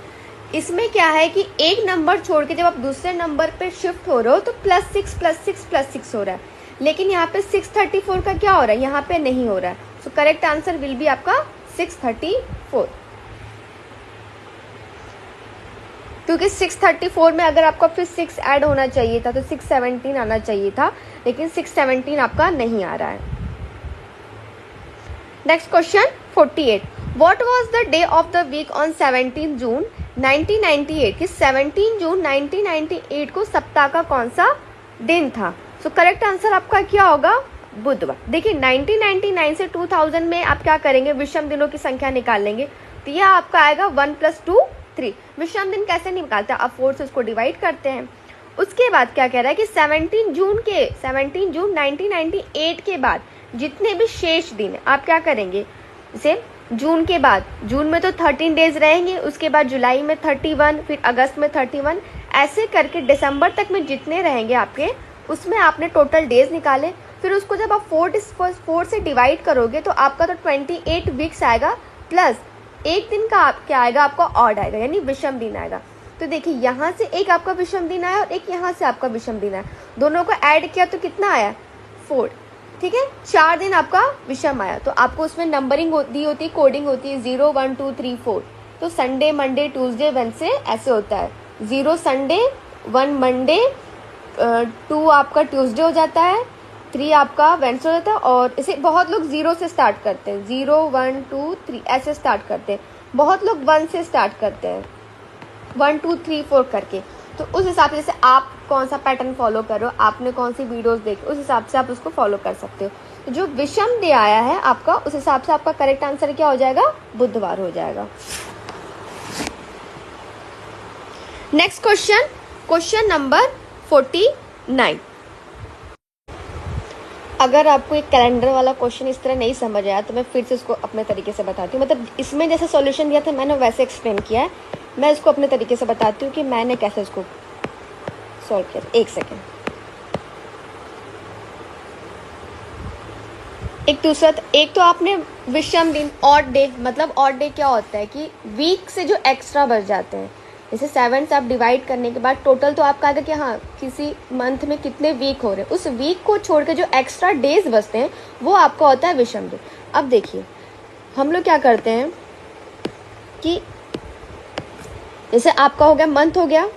इसमें क्या है कि एक नंबर छोड़ के जब आप दूसरे नंबर पे शिफ्ट हो रहे हो तो +6 हो रहा है, लेकिन यहाँ पे 634 का क्या हो रहा है, यहाँ पे नहीं हो रहा है। So correct answer will be आपका 634, क्योंकि 634 में अगर आपका फिर 6 ऐड होना चाहिए था तो 617 आना चाहिए था, लेकिन 617 आपका नहीं आ रहा है। Next question 48, what was the day of the week on 17 June 1998, कि 17 जून 1998 को सप्ताह का कौन सा दिन था। सो करेक्ट आंसर आपका क्या होगा, बुधवार। देखिए 1999 से 2000 में आप क्या करेंगे, विषम दिनों की संख्या निकाल लेंगे, तो यह आपका आएगा 1 + 2 3। विषम दिन कैसे निकालते हैं, आप 4 से उसको डिवाइड करते हैं। उसके बाद क्या कह रहा है कि 17 जून 1998 के बाद जितने भी शेष दिन आप क्या करेंगे, जैसे जून के बाद, जून में तो 13 डेज रहेंगे, उसके बाद जुलाई में 31, फिर अगस्त में 31, ऐसे करके दिसंबर तक में जितने रहेंगे आपके, उसमें आपने टोटल डेज निकाले। फिर उसको जब आप 4 से डिवाइड करोगे तो आपका तो 28 वीक्स आएगा, प्लस एक दिन का क्या आएगा, आपका ऑड आएगा, यानी विषम दिन आएगा। तो देखिए यहाँ से एक आपका विषम दिन आया और एक यहाँ से आपका विषम दिन आया, दोनों को ऐड किया तो कितना आया, 4। ठीक है, 4 दिन आपका विषम आया। तो आपको उसमें नंबरिंग दी होती है, कोडिंग होती है 0 1 2 3 4। तो संडे मंडे ट्यूसडे वेडनेसडे ऐसे होता है, 0 संडे, 1 मंडे, 2 आपका ट्यूसडे हो जाता है, 3 आपका वेडनेसडे हो जाता है। और इसे बहुत लोग 0 से स्टार्ट करते हैं, 0 1 2 3 ऐसे स्टार्ट करते हैं। बहुत लोग 1 से स्टार्ट करते हैं, 1 2 3 4 करके। तो उस हिसाब से जैसे आप कौन सा पैटर्न फॉलो कर रहे हो, आपने कौन सी वीडियोस देखी, उस हिसाब से आप उसको फॉलो कर सकते हो। तो जो विषम डे आया है आपका, उस हिसाब से आपका करेक्ट आंसर क्या हो जाएगा, बुधवार हो जाएगा। Next question, question number 49। अगर आपको एक कैलेंडर वाला क्वेश्चन इस तरह नहीं समझ आया तो मैं फिर से इसको अपने तरीके से बताती हूँ। मतलब इसमें जैसे सॉल्यूशन दिया था मैंने वैसे एक्सप्लेन किया है, मैं इसको अपने तरीके से बताती हूँ कि मैंने कैसे इसको सॉल्व किया। एक सेकेंड। एक तो आपने विषम दिन, ऑड डे, मतलब ऑड डे क्या होता है कि वीक से जो एक्स्ट्रा बच जाते हैं, जैसे 7 से आप डिवाइड करने के बाद टोटल तो आपका आएगा कि हाँ किसी मंथ में कितने वीक हो रहे हैं, उस वीक को छोड़ के जो एक्स्ट्रा डेज बचते हैं वो आपका होता है विषम दिन। अब देखिए हम लोग क्या करते हैं कि जैसे आपका हो गया मंथ, हो गया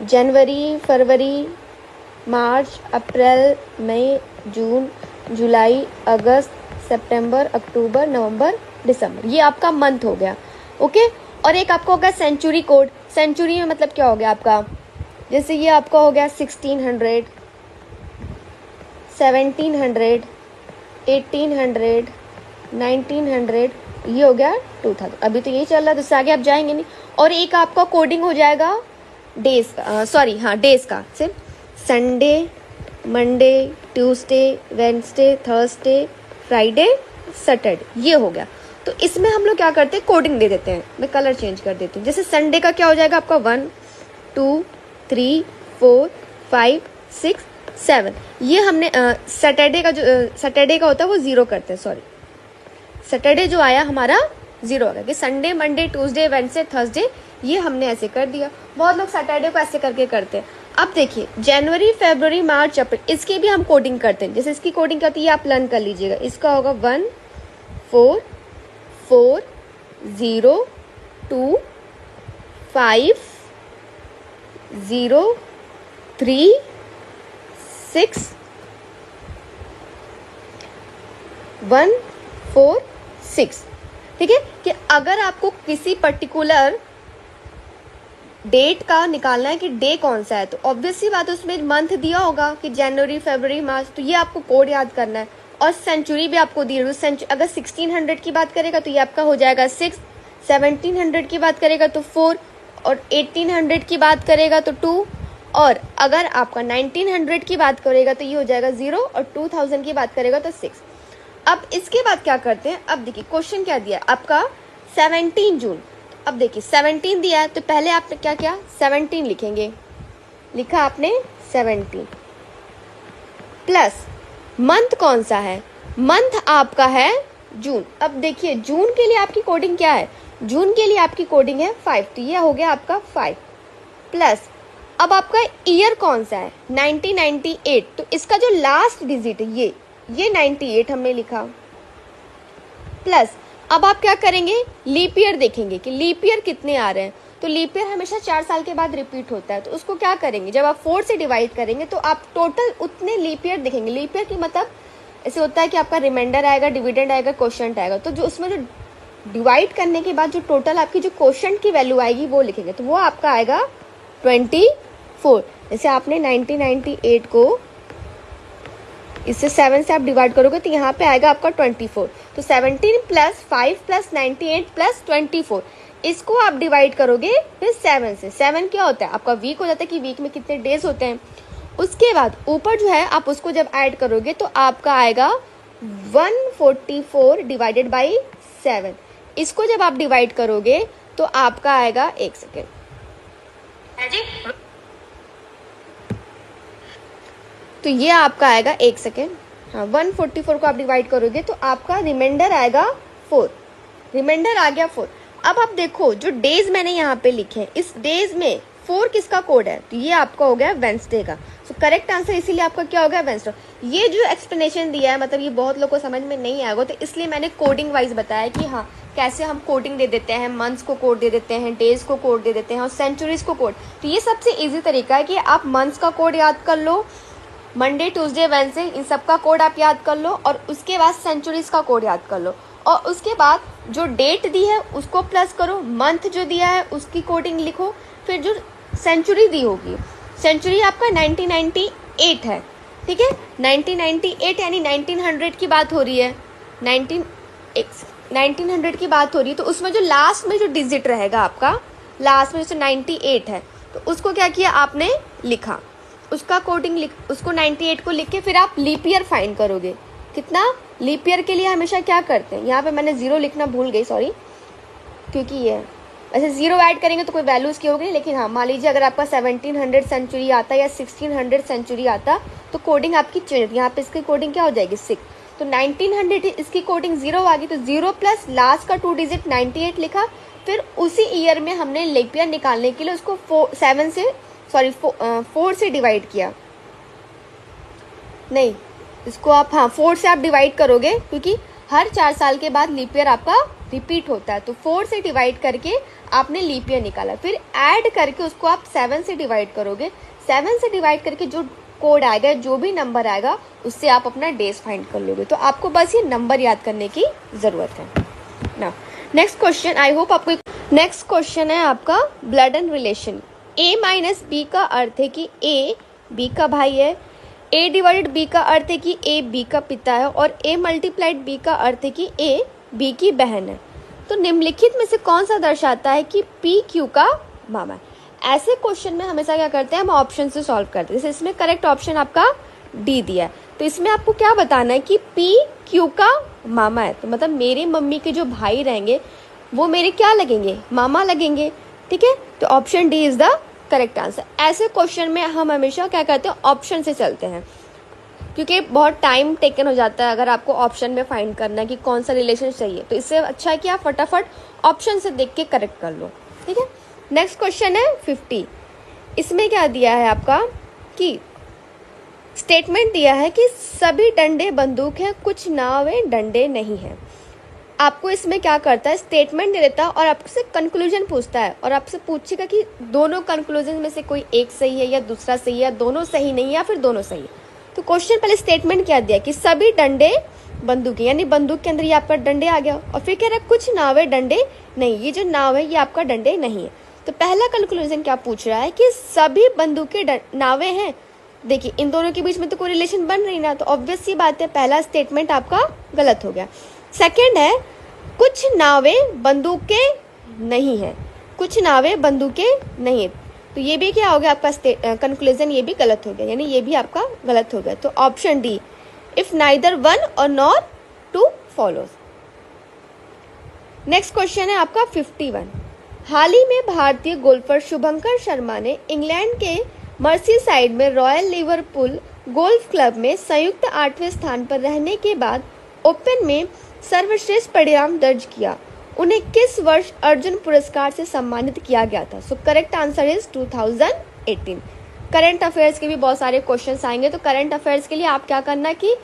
जनवरी, फरवरी, मार्च, अप्रैल, मई, जून, जुलाई, अगस्त, सितंबर, अक्टूबर, नवंबर, दिसंबर, ये आपका मंथ हो गया। ओके, और एक आपका हो गया सेंचुरी कोड। सेंचुरी में मतलब क्या हो गया आपका, जैसे ये आपका हो गया 1600, 1700, 1800, 1900, ये हो गया 2000। अभी तो यही चल रहा है, तो इससे आगे आप जाएंगे नहीं। और एक आपका कोडिंग हो जाएगा डेज का, सॉरी हाँ डेज का, सिर्फ Sunday, Monday, Tuesday, Wednesday, Thursday, Friday, Saturday, ये हो गया। तो इसमें हम लोग क्या करते हैं, कोडिंग दे देते हैं। मैं कलर चेंज कर देती हूँ। जैसे संडे का क्या हो जाएगा आपका 1, 2, 3, 4, 5, 6, 7, ये हमने सैटरडे का जो सैटरडे का होता है वो 0 करते हैं, सॉरी सैटरडे जो आया हमारा 0 हो गया कि Sunday, Monday, Tuesday, Wednesday, Thursday, ये हमने ऐसे कर दिया। बहुत लोग सैटरडे को ऐसे करके करते हैं। अब देखिए जनवरी, फरवरी, मार्च, अप्रैल, इसकी भी हम कोडिंग करते हैं। जैसे इसकी कोडिंग क्या होती है आप लर्न कर लीजिएगा। इसका होगा 1, 4, 4, 0, 2, 5, 0, 3, 6, 1, 4, 6। ठीक है, कि अगर आपको किसी पर्टिकुलर डेट का निकालना है कि डे कौन सा है, तो ऑब्वियस सी बात है उसमें मंथ दिया होगा कि जनवरी, फरवरी, मार्च, तो ये आपको कोड याद करना है। और सेंचुरी भी आपको दी है। अगर 1600 की बात करेगा तो ये आपका हो जाएगा 6, 1700 की बात करेगा तो 4, और 1800 की बात करेगा तो 2, और अगर आपका 1900 की बात करेगा तो ये हो जाएगा 0, और 2000 की बात करेगा तो 6। अब इसके बाद क्या करते हैं, अब देखिए क्वेश्चन क्या दिया आपका 17 जून। अब देखिए 17 दिया है तो पहले आपने क्या किया, 17 लिखेंगे, लिखा आपने 17 प्लस मंथ कौन सा है, मंथ आपका है जून। अब देखिए जून के लिए आपकी कोडिंग क्या है, जून के लिए आपकी कोडिंग है 5, तो ये हो गया आपका 5 प्लस अब आपका ईयर कौन सा है 1998, तो इसका जो लास्ट डिजिट है ये 98 हमने लिखा प्लस अब आप क्या करेंगे, लीप ईयर देखेंगे कि लीप ईयर कितने आ रहे हैं। तो लीप ईयर हमेशा 4 साल के बाद रिपीट होता है, तो उसको क्या करेंगे, जब आप 4 से डिवाइड करेंगे तो आप टोटल उतने लीप ईयर देखेंगे। लीप ईयर की मतलब ऐसे होता है कि आपका रिमाइंडर आएगा, डिविडेंड आएगा, क्वोशंट आएगा, तो जो उसमें जो डिवाइड करने के बाद जो टोटल आपकी जो क्वोशंट की वैल्यू आएगी वो लिखेंगे, तो वो आपका आएगा 24। जैसे आपने 1998 को इससे 7 से आप डिवाइड करोगे तो यहाँ पे आएगा आपका 24। तो 17 प्लस 5 प्लस 98 प्लस 24, इसको आप डिवाइड करोगे फिर 7 से। 7 क्या होता है आपका वीक हो जाता है कि वीक में कितने डेज होते हैं। उसके बाद ऊपर जो है आप उसको जब ऐड करोगे तो आपका आएगा 144 डिवाइडेड बाई 7। इसको जब आप डिवाइड करोगे तो आपका आएगा, एक सेकेंड तो ये आपका आएगा, एक सेकेंड, हाँ 144 को आप डिवाइड करोगे तो आपका रिमाइंडर आएगा 4, रिमाइंडर आ गया 4। अब आप देखो जो डेज मैंने यहाँ पे लिखे हैं इस डेज में 4 किसका कोड है, तो ये आपका हो गया वेडनेसडे का। सो करेक्ट आंसर इसीलिए आपका क्या हो गया, वेडनेसडे। ये जो एक्सप्लेनेशन दिया है मतलब ये बहुत लोगों को समझ में नहीं आएगा, तो इसलिए मैंने कोडिंग वाइज बताया कि हाँ कैसे हम कोडिंग दे देते हैं, मंथ्स को कोड दे देते हैं, डेज को कोड दे देते हैं और सेंचुरीज को कोड। तो ये सबसे ईजी तरीका है कि आप मंथ्स का कोड याद कर लो, मंडे, ट्यूसडे, वेडनेसडे, इन सब का कोड आप याद कर लो, और उसके बाद सेंचुरीज का कोड याद कर लो, और उसके बाद जो डेट दी है उसको प्लस करो, मंथ जो दिया है उसकी कोडिंग लिखो, फिर जो सेंचुरी दी होगी, सेंचुरी आपका 1998 है, ठीक है 1998 यानी 1900 की बात हो रही है, 1900 की बात हो रही है, तो उसमें जो लास्ट में जो डिजिट रहेगा आपका, लास्ट में जैसे 98 है तो उसको क्या किया आपने, लिखा, उसका कोडिंग उसको 98 को लिख के फिर आप लीप ईयर फाइंड करोगे। कितना लीप ईयर के लिए हमेशा क्या करते हैं, यहाँ पे मैंने 0 लिखना भूल गई, सॉरी, क्योंकि ये ऐसे 0 ऐड करेंगे तो कोई वैल्यू उसकी होगी नहीं, लेकिन हाँ मान लीजिए अगर आपका 1700 सेंचुरी आता या 1600 सेंचुरी आता तो कोडिंग आपकी चेंज, यहाँ पे इसकी कोडिंग क्या हो जाएगी 6, तो 1900 इसकी कोडिंग 0 आ गई, तो 0 प्लस लास्ट का 2 डिजिट 98 लिखा। फिर उसी ईयर में हमने लीप ईयर निकालने के लिए उसको 4 से डिवाइड किया, नहीं इसको आप, हाँ 4 से आप डिवाइड करोगे क्योंकि हर 4 साल के बाद लीप ईयर आपका रिपीट होता है, तो 4 से डिवाइड करके आपने लीप ईयर निकाला, फिर ऐड करके उसको आप 7 से डिवाइड करोगे, 7 से डिवाइड करके जो कोड आएगा, जो भी नंबर आएगा उससे आप अपना डेज फाइंड कर लोगे। तो आपको बस ये नंबर याद करने की ज़रूरत है ना। नेक्स्ट क्वेश्चन, आई होप आपको, नेक्स्ट क्वेश्चन है आपका blood and relation. A minus B का अर्थ है कि ए बी का भाई है, ए डिवाइडेड बी का अर्थ है कि ए बी का पिता है, और ए मल्टीप्लाइड बी का अर्थ है कि ए बी की बहन है। तो निम्नलिखित में से कौन सा दर्शाता है कि पी क्यू का मामा है। ऐसे क्वेश्चन में हमेशा क्या करते हैं, हम ऑप्शन से सॉल्व करते हैं। जैसे इसमें करेक्ट ऑप्शन आपका डी दिया है, तो इसमें आपको क्या बताना है कि पी क्यू का मामा है, तो मतलब मेरी मम्मी के जो भाई रहेंगे वो मेरे क्या लगेंगे, मामा लगेंगे, ठीक है। तो option D is the correct answer. ऐसे क्वेश्चन में हम हमेशा क्या करते हैं, ऑप्शन से चलते हैं, क्योंकि बहुत टाइम टेकन हो जाता है अगर आपको ऑप्शन में फाइंड करना है कि कौन सा रिलेशन चाहिए, तो इससे अच्छा है कि आप फटाफट ऑप्शन से देख के करेक्ट कर लो, ठीक है। नेक्स्ट क्वेश्चन है 50। इसमें क्या दिया है आपका कि स्टेटमेंट दिया है कि सभी डंडे बंदूक हैं, कुछ नावें डंडे नहीं हैं। आपको इसमें क्या करता है, स्टेटमेंट दे देता है और आपसे कंक्लूजन पूछता है और आपसे पूछेगा कि दोनों कंक्लूजन में से कोई एक सही है या दूसरा सही है, या दोनों सही नहीं है या फिर दोनों सही है। तो क्वेश्चन पहले स्टेटमेंट क्या दिया कि सभी डंडे बंदूक है, यानी बंदूक के अंदर ये आपका डंडे आ गया, और फिर कह रहा है कुछ नावें डंडे नहीं, ये जो नाव है ये आपका डंडे नहीं है। तो पहला कंक्लूजन क्या पूछ रहा है कि सभी बंदूकें नावें हैं। देखिए इन दोनों के बीच में तो कोई रिलेशन बन रही ना, तो ऑब्वियस सी बात है पहला स्टेटमेंट आपका गलत हो गया। सेकंड है कुछ नावें बंदूकें नहीं है, कुछ नावें बंदूकें नहीं है, तो ये भी क्या हो गया आपका कंक्लूजन, ये भी गलत हो गया, यानी ये भी आपका गलत हो गया। तो option D, if neither one or nor two follows. Next question है आपका 51। हाल ही में भारतीय गोल्फर शुभंकर शर्मा ने इंग्लैंड के मर्सीसाइड में रॉयल लिवरपूल गोल्फ क्लब में संयुक्त 8वें स्थान पर रहने के बाद ओपन में सर्वश्रेष्ठ परिणाम दर्ज किया। उन्हें किस वर्ष अर्जुन पुरस्कार से सम्मानित किया गया था। So correct answer is 2018। Current affairs के भी बहुत सारे क्वेश्चंस आएंगे, तो करंट अफेयर्स के लिए आप क्या करना कि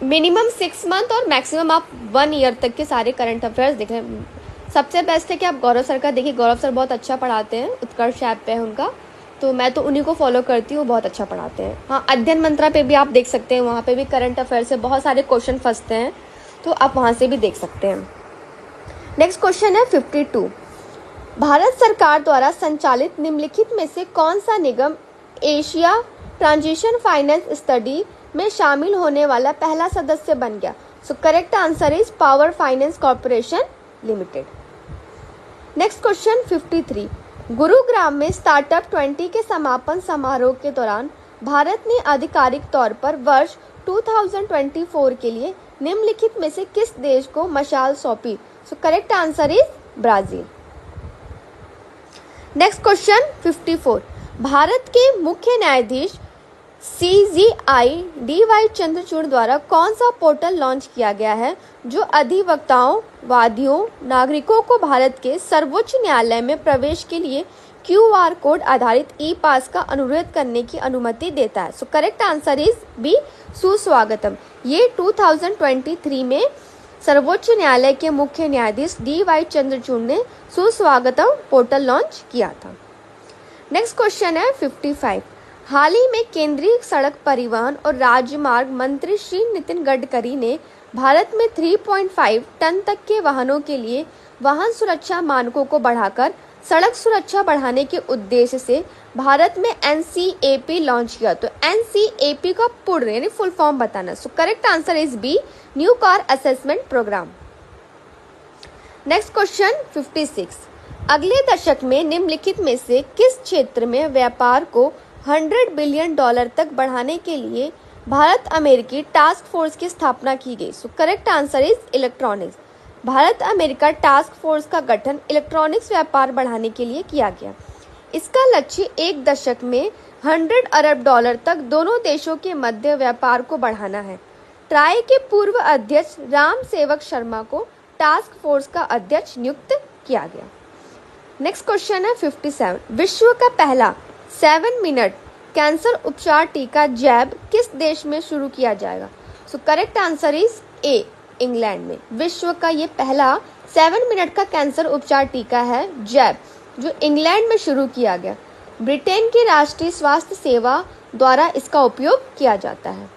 मिनिमम 6 मंथ और मैक्सिमम आप 1 ईयर तक के सारे करंट अफेयर्स देख लें। सबसे बेस्ट है कि आप गौरव सर का देखिए, गौरव सर बहुत अच्छा पढ़ाते हैं, उत्कर्ष ऐप पे है उनका, तो मैं तो उन्हीं को फॉलो करती हूँ, बहुत अच्छा पढ़ाते हैं। हाँ, अध्ययन मंत्रा पे भी आप देख सकते हैं, वहाँ पे भी करंट अफेयर से बहुत सारे क्वेश्चन फंसते हैं, तो आप वहाँ से भी देख सकते हैं। नेक्स्ट क्वेश्चन है 52। भारत सरकार द्वारा संचालित निम्नलिखित में से कौन सा निगम एशिया ट्रांजिशन फाइनेंस स्टडी में शामिल होने वाला पहला सदस्य बन गया। So correct answer is power finance corporation limited. Next question 53। Gurugram में स्टार्टअप 20 के समापन समारोह के दौरान भारत ने आधिकारिक तौर पर वर्ष 2024 के लिए निम्नलिखित में से किस देश को मशाल सौंपी। सो correct answer is Brazil. Next question 54। Bharat के मुख्य न्यायाधीश CJI DY चंद्रचूड़ द्वारा कौन सा पोर्टल लॉन्च किया गया है जो अधिवक्ताओं, वादियों, नागरिकों को भारत के सर्वोच्च न्यायालय में प्रवेश के लिए QR कोड आधारित ई-पास का अनुरोध करने की अनुमति देता है। So correct answer is B, सुस्वागतम। ये 2023 में सर्वोच्च न्यायालय के मुख्य न्यायाधीश DY चंद्रचूड़ ने सुस्वागतम पोर्टल लॉन्च किया था। नेक्स्ट क्वेश्चन है 55। हाल ही में केंद्रीय सड़क परिवहन और राजमार्ग मंत्री श्री नितिन गडकरी ने भारत में 3.5 टन तक के वाहनों के लिए वाहन सुरक्षा मानकों को बढ़ाकर सड़क सुरक्षा बढ़ाने के उद्देश्य से भारत में NCAP लॉन्च किया। तो NCAP का पूर्ण यानी फुल फॉर्म बताना। So correct answer is B, new car assessment programme. Next question 56। अगले दशक में निम्नलिखित में से किस क्षेत्र में व्यापार को 100 बिलियन डॉलर तक बढ़ाने के लिए भारत अमेरिकी टास्क फोर्स की स्थापना की गई? सो correct answer is electronics. Bharat America task force का गठन इलेक्ट्रॉनिक्स व्यापार बढ़ाने के लिए किया गया। इसका लक्ष्य एक दशक में 100 अरब डॉलर तक दोनों देशों के मध्य व्यापार को बढ़ाना है। ट्राई के पूर्व अध्यक्ष राम सेवक शर्मा को टास्क फोर्स का अध्यक्ष नियुक्त किया गया। नेक्स्ट क्वेश्चन है 57। विश्व का पहला 7 मिनट कैंसर उपचार टीका जैब किस देश में शुरू किया जाएगा? सो correct answer is a, England में। विश्व का ये पहला 7 मिनट का कैंसर उपचार टीका है जैब, जो इंग्लैंड में शुरू किया गया। ब्रिटेन की राष्ट्रीय स्वास्थ्य सेवा द्वारा इसका उपयोग किया जाता है।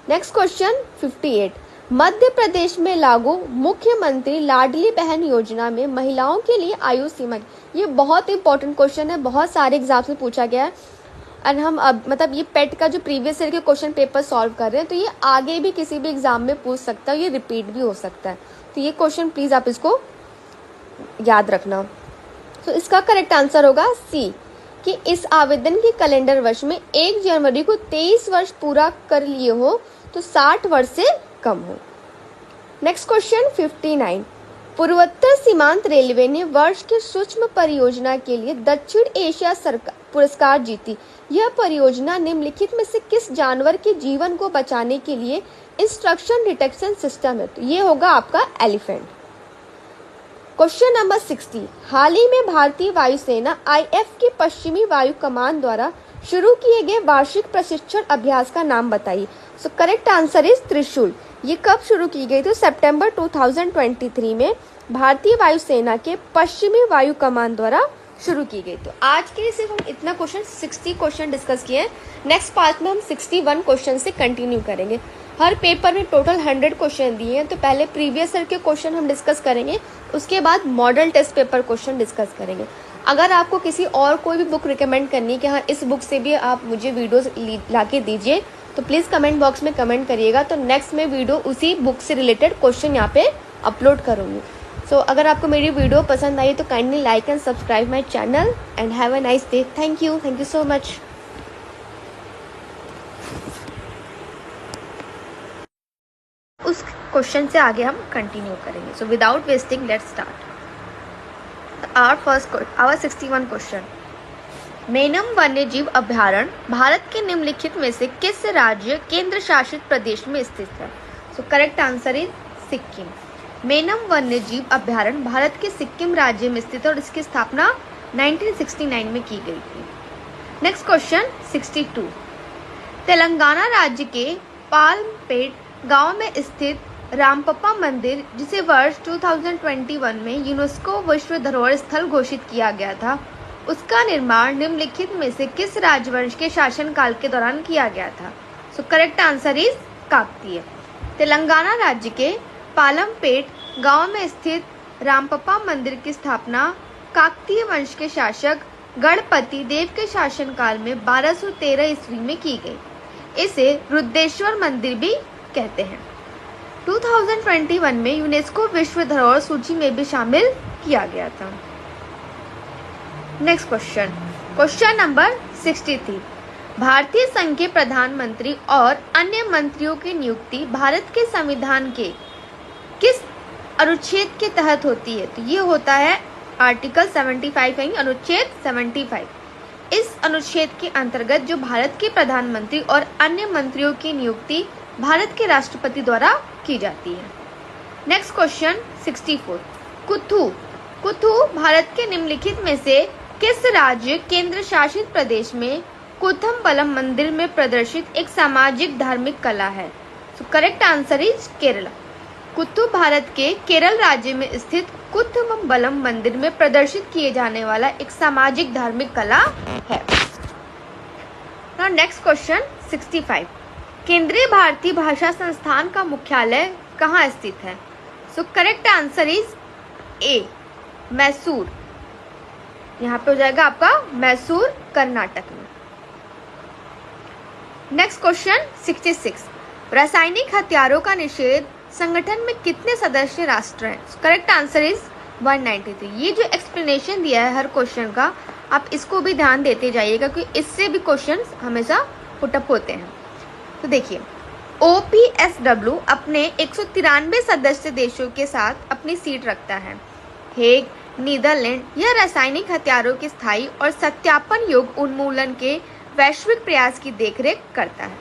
Next question 58। मध्य प्रदेश में लागू मुख्यमंत्री लाडली बहन योजना में महिलाओं के लिए आयु सीमा, ये बहुत इंपॉर्टेंट क्वेश्चन है, बहुत सारे एग्जाम में पूछा गया है। और हम अब मतलब ये पेट का जो प्रीवियस ईयर के क्वेश्चन पेपर सॉल्व कर रहे हैं, तो ये आगे भी किसी भी एग्जाम में पूछ सकता है, ये रिपीट भी हो सकता है। तो ये क्वेश्चन प्लीज आप इसको याद रखना। तो इसका करेक्ट आंसर होगा सी, कि इस आवेदन के कैलेंडर वर्ष में 1 जनवरी को 23 वर्ष पूरा कर लिए हो तो 60 वर्ष से कम हो। Next question 59। पूर्वोत्तर सीमांत रेलवे ने वर्ष की सूक्ष्म परियोजना के लिए दक्षिण एशिया सरकार पुरस्कार जीती। यह परियोजना निम्नलिखित में से किस जानवर के जीवन को बचाने के लिए इंस्ट्रक्शन डिटेक्शन सिस्टम है? तो ये होगा आपका एलिफेंट। Question number 60। हाल ही में भारतीय वायुसेना IF के पश्चिमी वायु कमान द्वारा शुरू किए गए वार्षिक प्रशिक्षण अभ्यास का नाम बताइए। सो करेक्ट आंसर इज त्रिशूल। ये कब शुरू की गई? तो सितंबर 2023 में भारतीय वायुसेना के पश्चिमी वायु कमान द्वारा शुरू की गई। तो आज के लिए सिर्फ हम इतना क्वेश्चन 60 क्वेश्चन डिस्कस किए हैं। नेक्स्ट पार्ट में हम 61 क्वेश्चन से कंटिन्यू करेंगे। हर पेपर में टोटल 100 क्वेश्चन दिए हैं, तो पहले प्रीवियस ईयर के क्वेश्चन हम डिस्कस करेंगे, उसके बाद model test paper question discuss करेंगे। अगर आपको किसी और कोई भी बुक रिकमेंड करनी है कि हाँ इस बुक से भी आप मुझे वीडियोस ला के दीजिए, तो प्लीज़ कमेंट बॉक्स में कमेंट करिएगा। तो नेक्स्ट मैं वीडियो उसी बुक से रिलेटेड क्वेश्चन यहाँ पे अपलोड करूँगी। सो अगर आपको मेरी वीडियो पसंद आई तो kindly like and subscribe my channel and have a nice day. Thank you so much. उस क्वेश्चन से आगे हम कंटिन्यू करेंगे। So without wasting let's start our 61 question. Maenam वन्यजीव अभयारण्य भारत के निम्नलिखित में से किस राज्य केंद्र शासित प्रदेश में स्थित है? So correct answer is Sikkim. Maenam वन्यजीव अभयारण्य भारत के सिक्किम राज्य में स्थित है और इसकी स्थापना 1969 में की गई थी। Next question 62। तेलंगाना राज्य के पालमपेट गांव में स्थित रामप्पा मंदिर, जिसे वर्ष 2021 में यूनेस्को विश्व धरोहर स्थल घोषित किया गया था, उसका निर्माण निम्नलिखित में से किस राजवंश के शासनकाल के दौरान किया गया था? So correct answer is Kakatiya. Telangana राज्य के पालमपेट गांव में स्थित रामप्पा मंदिर की स्थापना काकतीय वंश के शासक गणपति देव के शासनकाल में 1213 ईस्वी में की गई। इसे रुद्रेश्वर मंदिर भी कहते हैं। 2021 में यूनेस्को विश्व धरोहर सूची में भी शामिल किया गया था। Next question number 63। भारतीय संघ के प्रधानमंत्री और अन्य मंत्रियों की नियुक्ति भारत के संविधान के किस अनुच्छेद के तहत होती है? तो ये होता है आर्टिकल 75 यानी अनुच्छेद 75। इस अनुच्छेद के अंतर्गत जो भारत के प्रधानमंत्री और अन्य मंत्रियों की नियुक्ति भारत के राष्ट्रपति द्वारा की जाती है। Next question 64। कुथू भारत के निम्नलिखित में से किस राज्य केंद्र शासित प्रदेश में कुथमबलम मंदिर में प्रदर्शित एक सामाजिक धार्मिक कला है? तो correct answer is Kerala. Koothu Bharat के केरल राज्य में स्थित कुथमबलम मंदिर में प्रदर्शित किए जाने वाला एक सामाजिक धार्मिक कला है। Now next question 65। केंद्रीय भारतीय भाषा संस्थान का मुख्यालय कहाँ स्थित है? So correct answer is a, Mysore. यहाँ पे हो जाएगा आपका मैसूर, कर्नाटक में। Next question 66। रासायनिक हथियारों का निषेध संगठन में कितने सदस्य राष्ट्र हैं? Correct answer is 193। ये जो एक्सप्लेनेशन दिया है हर क्वेश्चन का, आप इसको भी ध्यान देते जाइएगा क्योंकि इससे भी क्वेश्चंस हमेशा पुटअप होते हैं। तो देखिए, OPSW अपने 193 सदस्य देशों के साथ अपनी सीट रखता है। हेग, नीदरलैंड यह रासायनिक हथियारों के स्थायी और सत्यापन योग्य उन्मूलन के वैश्विक प्रयास की देखरेख करता है।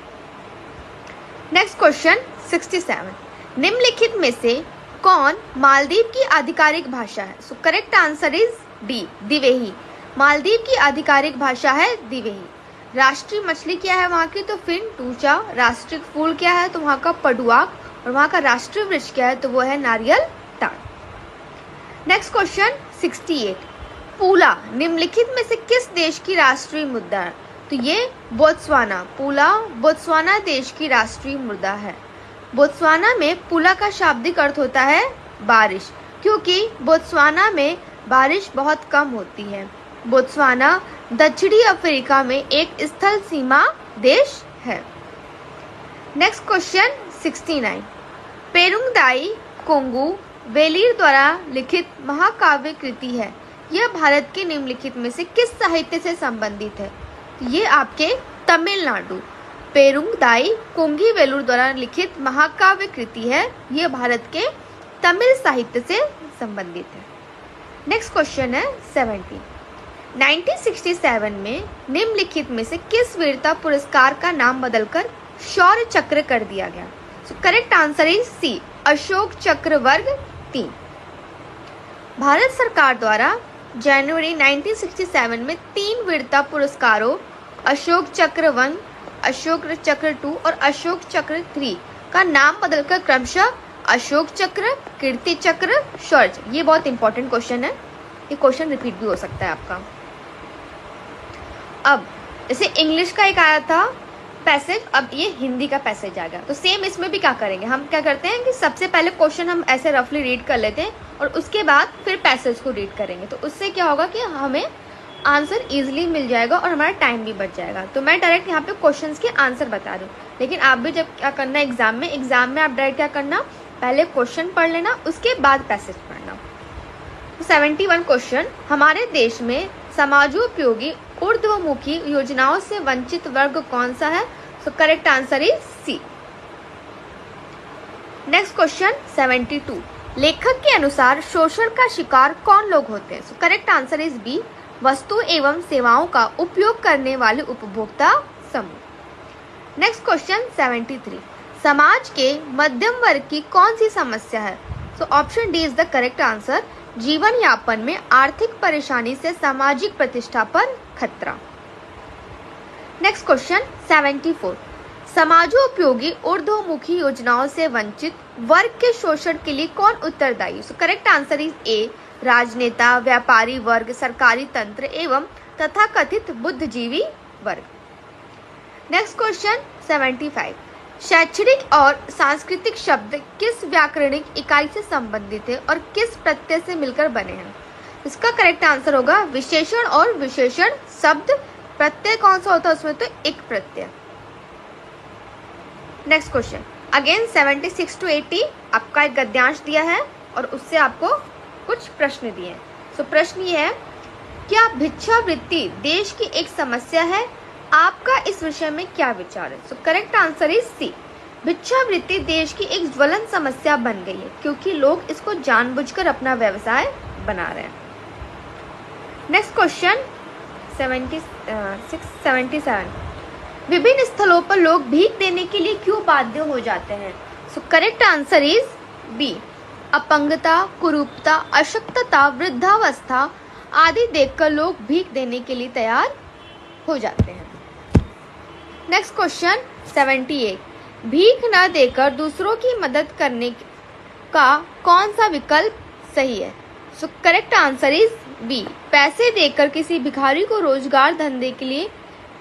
नेक्स्ट क्वेश्चन 67, निम्नलिखित में से कौन मालदीव की आधिकारिक भाषा है? So correct answer is D, Dhivehi. Maldives की आधिकारिक भाषा है दिवेही। राष्ट्रीय मछली क्या है वहाँ की? तो फिन टूचा। राष्ट्रीय फूल क्या है? तो वहाँ का पडुआक। और वहाँ का राष्ट्रीय वृक्ष क्या है? तो वो है नारियल ताड़। नेक्स्ट क्वेश्चन 68, पूला निम्नलिखित में से किस देश की राष्ट्रीय मुद्रा है? तो ये बोत्सवाना। पूला बोत्सवाना देश की राष्ट्रीय मुद्रा है। बोत्सवाना में पूला का शाब्दिक अर्थ होता है बारिश, क्योंकि बोत्सवाना में बारिश बहुत कम होती है। बोत्सवाना दक्षिणी अफ्रीका में एक स्थल सीमा देश है। नेक्स्ट क्वेश्चन 69, पेरुंगदाई कोंगू वेलिर द्वारा लिखित महाकाव्य कृति है। यह भारत के निम्नलिखित में से किस साहित्य से संबंधित है? ये आपके तमिलनाडु पेरुंगदाई कोंगी वेलुर द्वारा लिखित महाकाव्य कृति है। यह भारत के तमिल साहित्य से संबंधित है। नेक्स्ट क्वेश्चन है 70, 1967 में निम्नलिखित में से किस वीरता पुरस्कार का नाम बदलकर शौर्य चक्र कर दिया गया? So correct answer is C, Ashoka Chakra वर्ग 3। भारत सरकार द्वारा जनवरी 1967 में 3 वीरता पुरस्कारों अशोक चक्र 1, अशोक चक्र 2 और अशोक चक्र 3 का नाम बदलकर क्रमशः अशोक चक्र, कीर्ति चक्र, शौर्य। ये बहुत इंपॉर्टेंट क्वेश्चन है, ये क्वेश्चन रिपीट भी हो सकता है आपका। अब जैसे इंग्लिश का एक आया था पैसेज, अब ये हिंदी का पैसेज आ गया। तो सेम इसमें भी क्या करेंगे, हम क्या करते हैं कि सबसे पहले क्वेश्चन हम ऐसे रफली रीड कर लेते हैं और उसके बाद फिर पैसेज को रीड करेंगे। तो उससे क्या होगा कि हमें आंसर इजीली मिल जाएगा और हमारा टाइम भी बच जाएगा। तो मैं डायरेक्ट यहाँ पे क्वेश्चंस के आंसर बता रही हूँ, लेकिन आप भी जब क्या करना एग्जाम में आप डायरेक्ट क्या करना, पहले क्वेश्चन पढ़ लेना, उसके बाद पैसेज पढ़ना। 71 क्वेश्चन, हमारे देश में समाजोपयोगी ऊर्ध्वमुखी योजनाओं से वंचित वर्ग कौन सा है? So correct answer is C. Next question 72, लेखक के अनुसार शोषण का शिकार कौन लोग होते हैं? So correct answer is B, वस्तु एवं सेवाओं का उपयोग करने वाले उपभोक्ता समूह। नेक्स्ट क्वेश्चन 73, समाज के मध्यम वर्ग की कौन सी समस्या है? So option D is the correct answer, जीवन यापन में आर्थिक परेशानी से सामाजिक प्रतिष्ठा पर खतरा। नेक्स्ट क्वेश्चन 74, समाजोपयोगी ऊर्ध्वमुखी योजनाओं से वंचित वर्ग के शोषण के लिए कौन उत्तरदायी? सो करेक्ट आंसर इज ए, राजनेता, व्यापारी वर्ग, सरकारी तंत्र एवं तथाकथित बुद्धिजीवी वर्ग। नेक्स्ट क्वेश्चन 75, शैक्षणिक और सांस्कृतिक शब्द किस व्याकरणिक इकाई से संबंधित है और किस प्रत्यय से मिलकर बने हैं? इसका करेक्ट आंसर होगा विशेषण और विशेषण शब्द। प्रत्यय कौन सा होता है उसमें? तो एक प्रत्यय। नेक्स्ट क्वेश्चन अगेन 76 to 80 आपका एक गद्यांश दिया है और उससे आपको कुछ प्रश्न दिए हैं। सो प्रश्न ये है, क्या भिक्षावृत्ति देश की एक समस्या है? आपका इस विषय में क्या विचार है? So correct answer is C, भिक्षावृत्ति देश की एक ज्वलन समस्या बन गई है क्योंकि लोग इसको जानबूझकर अपना व्यवसाय बना रहे हैं। नेक्स्ट क्वेश्चन 77, विभिन्न स्थलों पर लोग भीख देने के लिए क्यों बाध्य हो जाते हैं? So correct answer is B, अपंगता, कुरूपता, अशक्तता, वृद्धावस्था आदि देखकर लोग भीख देने के लिए तैयार हो जाते हैं। नेक्स्ट क्वेश्चन 78, भीख न देकर दूसरों की मदद करने का कौन सा विकल्प सही है? So correct answer is B, पैसे देकर किसी भिखारी को रोजगार धंधे के लिए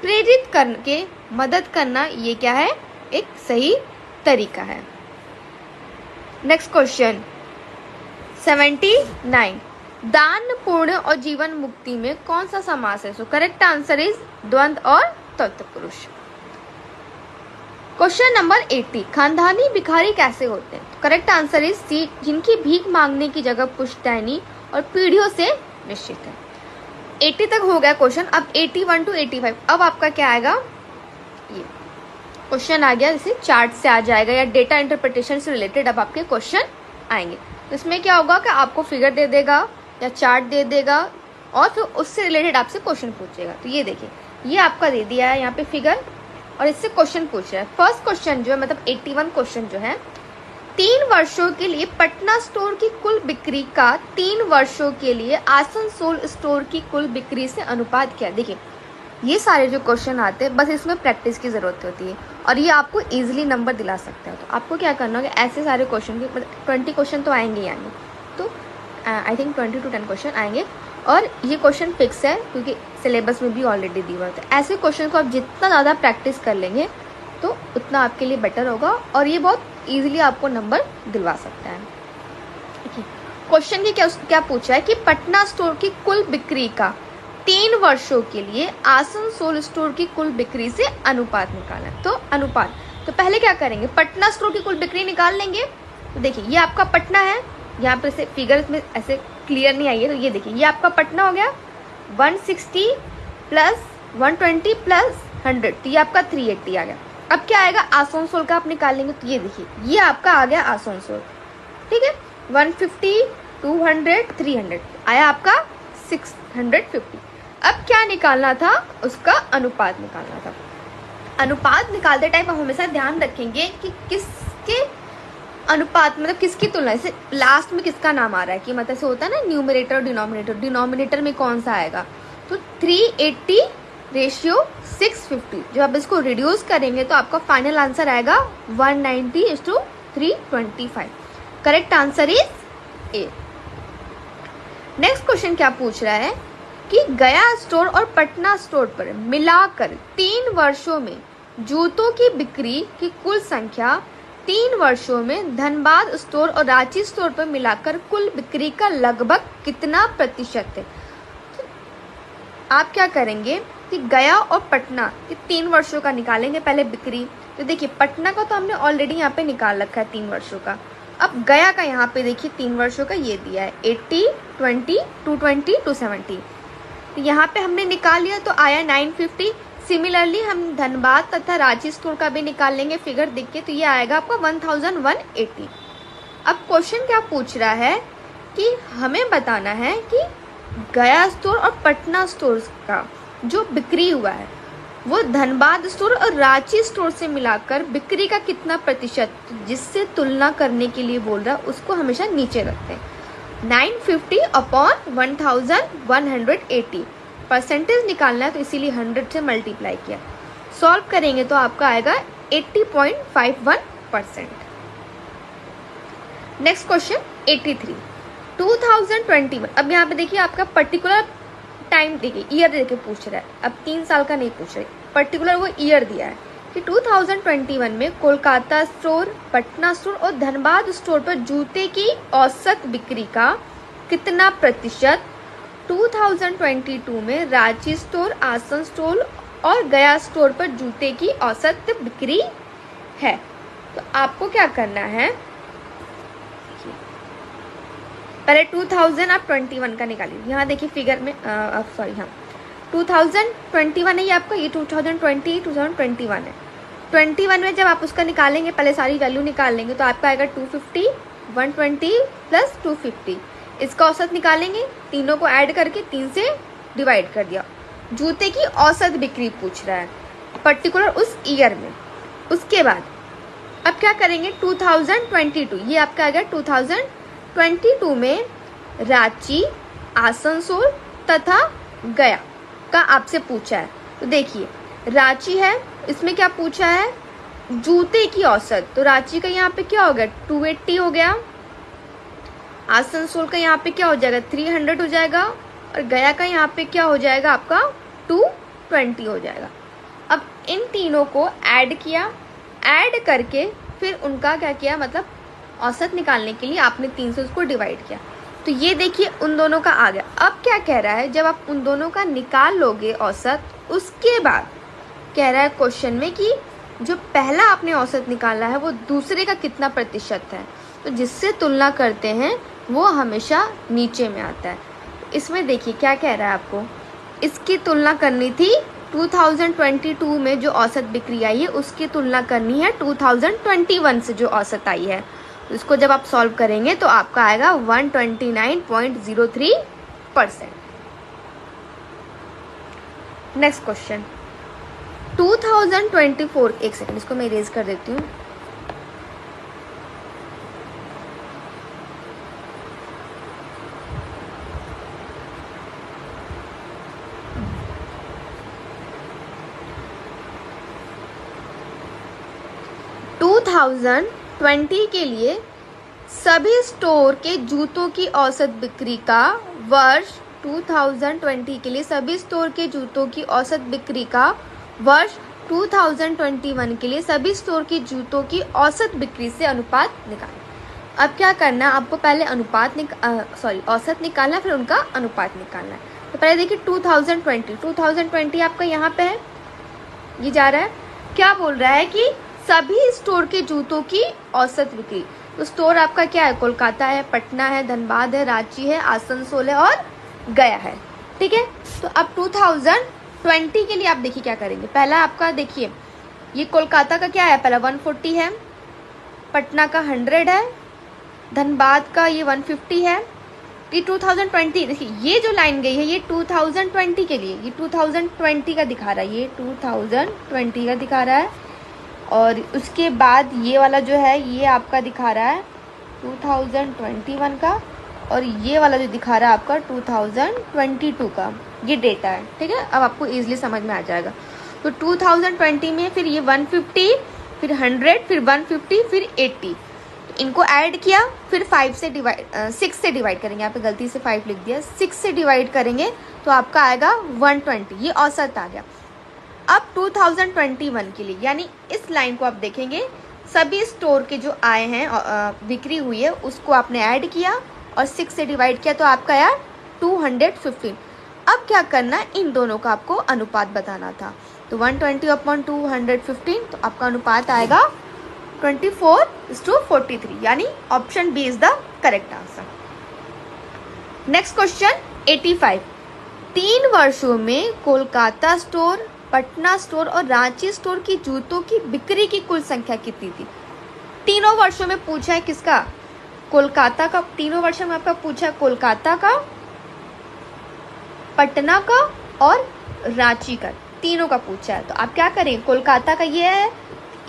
प्रेरित करके मदद करना, ये क्या है? एक सही तरीका है। नेक्स्ट क्वेश्चन 79, दान, पुण्य और जीवन मुक्ति में कौन सा समास है? सो करेक्ट आंसर इज द्वंद्व और तत्पुरुष। क्वेश्चन नंबर 80, खानदानी भिखारी कैसे होते हैं? करेक्ट आंसर इज सी, जिनकी भीख मांगने की जगह पुश्तैनी और पीढ़ियों से निश्चित है। 80 तक हो गया क्वेश्चन। अब 81 to 85, अब आपका क्या आएगा? ये क्वेश्चन आ गया, जैसे चार्ट से आ जाएगा या डेटा इंटरप्रिटेशन से रिलेटेड अब आपके क्वेश्चन आएंगे। तो इसमें क्या होगा कि आपको फिगर दे देगा या चार्ट दे देगा और फिर उससे रिलेटेड आपसे क्वेश्चन पूछेगा। तो ये देखिए, ये आपका दे दिया है यहाँ पे फिगर और इससे क्वेश्चन पूछ रहा है। फर्स्ट क्वेश्चन जो है, मतलब 81 क्वेश्चन जो है, 3 वर्षों के लिए पटना स्टोर की कुल बिक्री का 3 वर्षों के लिए आसनसोल स्टोर की कुल बिक्री से अनुपात क्या है? देखिए, ये सारे जो क्वेश्चन आते हैं बस इसमें प्रैक्टिस की ज़रूरत होती है और ये आपको इजीली नंबर दिला सकता है। तो आपको क्या करना होगा, ऐसे सारे क्वेश्चन के 20 क्वेश्चन तो आएंगे ही आएंगे, तो आई थिंक 20 to 10 क्वेश्चन आएंगे और ये क्वेश्चन फिक्स है क्योंकि सिलेबस में भी ऑलरेडी दिया हुआ है। ऐसे क्वेश्चन को आप जितना ज़्यादा प्रैक्टिस कर लेंगे तो उतना आपके लिए बेटर होगा और ये बहुत ईजिली आपको नंबर दिलवा सकता है। क्वेश्चन की क्या पूछा है कि पटना स्टोर की कुल बिक्री का 3 वर्षों के लिए आसनसोल स्टोर की कुल बिक्री से अनुपात निकालना है। तो अनुपात, तो पहले क्या करेंगे, पटना स्टोर की कुल बिक्री निकाल लेंगे। तो देखिए, ये आपका पटना है, यहाँ पे से फिगर में ऐसे क्लियर नहीं आई है, तो ये देखिए, ये आपका पटना हो गया 160 प्लस 120 प्लस 100, तो ये आपका 380 आ गया। अब क्या आएगा, आसनसोल का आप निकाल लेंगे। तो ये देखिए, ये आपका आ गया आसनसोल, ठीक है, 150 200 300 आया आपका 650। अब क्या निकालना था, उसका अनुपात निकालना था। अनुपात निकालते टाइम हम हमेशा ध्यान रखेंगे कि किसके अनुपात, मतलब किसकी तुलना से लास्ट में किसका नाम आ रहा है, कि मतलब से होता है ना न्यूमरेटर और डिनोमिनेटर, डिनोमिनेटर में कौन सा आएगा। तो 380 रेशियो 650, जब आप इसको रिड्यूस करेंगे तो आपका फाइनल आंसर आएगा 190:325। Correct answer is a. Next question क्या पूछ रहा है कि गया स्टोर और पटना स्टोर पर मिलाकर 3 वर्षों में जूतों की बिक्री की कुल संख्या 3 वर्षों में धनबाद स्टोर और रांची स्टोर पर मिलाकर कुल बिक्री का लगभग कितना प्रतिशत है। तो आप क्या करेंगे कि गया और पटना के 3 वर्षों का निकालेंगे पहले बिक्री। तो देखिए, पटना का तो हमने ऑलरेडी यहाँ पे निकाल रखा है 3 वर्षों का। अब गया का यहाँ पे देखिए 3 वर्षों का ये दिया है 80 20 220 270, तो यहाँ पे हमने निकाल लिया तो आया 950। सिमिलरली हम धनबाद तथा रांची स्टोर का भी निकाल लेंगे फिगर देख के, तो ये आएगा आपका 1180। अब क्वेश्चन क्या पूछ रहा है कि हमें बताना है कि गया स्टोर और पटना स्टोर का जो बिक्री हुआ है वो धनबाद स्टोर और रांची स्टोर से मिलाकर बिक्री का कितना प्रतिशत, जिससे तुलना करने के लिए बोल रहा है उसको हमेशा नीचे रखते हैं। 950/1180 परसेंटेज निकालना है, तो इसीलिए 100 से मल्टीप्लाई किया। सॉल्व करेंगे तो आपका आएगा 80.51%। Next question 83, 2021। अब यहाँ पे देखिए आपका पर्टिकुलर टाइम देखिए, ईयर देके पूछ रहा है। अब 3 साल का नहीं पूछ रहे, पर्टिकुलर वो ईयर दिया है कि 2021 में कोलकाता स्टोर, पटना स्टोर और धनबाद स्टोर पर जूते की औसत बिक्री का कितना प्रतिशत 2022 में रांची स्टोर, आसन स्टोर और गया स्टोर पर जूते की औसत बिक्री है। तो आपको क्या करना है, पहले 2000 आप 21 का निकालिए। यहाँ देखिए फिगर में सॉरी, हाँ 2021 है ये आपका, ये 2021 है। 21 में जब आप उसका निकालेंगे, पहले सारी वैल्यू निकाल लेंगे, तो आपका आएगा 250 120 प्लस 250। इसका औसत निकालेंगे, तीनों को ऐड करके 3 से डिवाइड कर दिया। जूते की औसत बिक्री पूछ रहा है पर्टिकुलर उस ईयर में। उसके बाद अब क्या करेंगे, 2022 ये आपका आ गया 2022 में रांची, आसनसोल तथा गया का आपसे पूछा है। तो देखिए, रांची है, इसमें क्या पूछा है, जूते की औसत। तो रांची का यहाँ पे क्या हो गया 280 हो गया, आसनसोल का यहाँ पे क्या हो जाएगा 300 हो जाएगा, और गया का यहाँ पे क्या हो जाएगा आपका 220 हो जाएगा। अब इन तीनों को ऐड किया, ऐड करके फिर उनका क्या किया, मतलब औसत निकालने के लिए आपने 3 से उसको डिवाइड किया। तो ये देखिए उन दोनों का आ गया। अब क्या कह रहा है, जब आप उन दोनों का निकाल लोगे औसत, उसके बाद कह रहा है क्वेश्चन में कि जो पहला आपने औसत निकाला है वो दूसरे का कितना प्रतिशत है, तो जिससे तुलना करते हैं वो हमेशा नीचे में आता है। इसमें देखिए क्या कह रहा है आपको, इसकी तुलना करनी थी 2022 में जो औसत बिक्री आई है उसकी तुलना करनी है 2021 से जो औसत आई है। तो इसको जब आप सॉल्व करेंगे तो आपका आएगा 129.03%। नेक्स्ट क्वेश्चन 2024, एक सेकंड इसको मैं इरेज कर देती हूँ। टू 2020 के लिए सभी स्टोर के जूतों की औसत बिक्री का वर्ष 2020 के लिए सभी स्टोर के जूतों की औसत बिक्री का वर्ष 2021 के लिए सभी स्टोर के जूतों की औसत बिक्री से अनुपात निकालना। अब क्या करना है आपको, पहले औसत निकालना है, फिर उनका अनुपात निकालना है। तो पहले देखिए 2020 आपका यहाँ पे है, ये जा रहा है, क्या बोल रहा है कि सभी स्टोर के जूतों की औसत बिक्री। तो स्टोर आपका क्या है, कोलकाता है, पटना है, धनबाद है, रांची है, आसनसोल है और गया है। ठीक है, तो अब 2020 के लिए आप देखिए क्या करेंगे। पहला आपका देखिए ये कोलकाता का क्या है, पहला 140 है, पटना का 100 है, धनबाद का ये 150 है। ये 2020 देखिए ये जो लाइन गई है ये 2020 के लिए, ये 2020 का दिखा रहा है, ये 2020 का दिखा रहा है। और उसके बाद ये वाला जो है ये आपका दिखा रहा है 2021 का, और ये वाला जो दिखा रहा है आपका 2022 का, ये डेटा है। ठीक है, अब आपको इजीली समझ में आ जाएगा। तो 2020 में फिर ये 150, फिर 100, फिर 150, फिर 80, तो इनको ऐड किया, फिर 6 से डिवाइड करेंगे। यहाँ पे गलती से 5 लिख दिया, 6 से डिवाइड करेंगे तो आपका आएगा 120, ये औसत आ गया। अब 2021 के लिए, यानी इस लाइन को आप देखेंगे, सभी स्टोर के जो आए हैं बिक्री हुई है उसको आपने ऐड किया और 6 से डिवाइड किया तो आपका आया 215। अब क्या करना, इन दोनों का आपको अनुपात बताना था। तो 120/215, तो आपका अनुपात आएगा 24:43, यानी option B is the correct answer. Next question 85, 3 वर्षों में कोलकाता स्टोर, पटना स्टोर और रांची स्टोर की जूतों की बिक्री की कुल संख्या कितनी थी। तीनों वर्षों में पूछा है किसका, कोलकाता का। तीनों वर्षों में आपका पूछा है कोलकाता का, पटना का और रांची का, तीनों का पूछा है। तो आप क्या करेंगे, कोलकाता का ये है,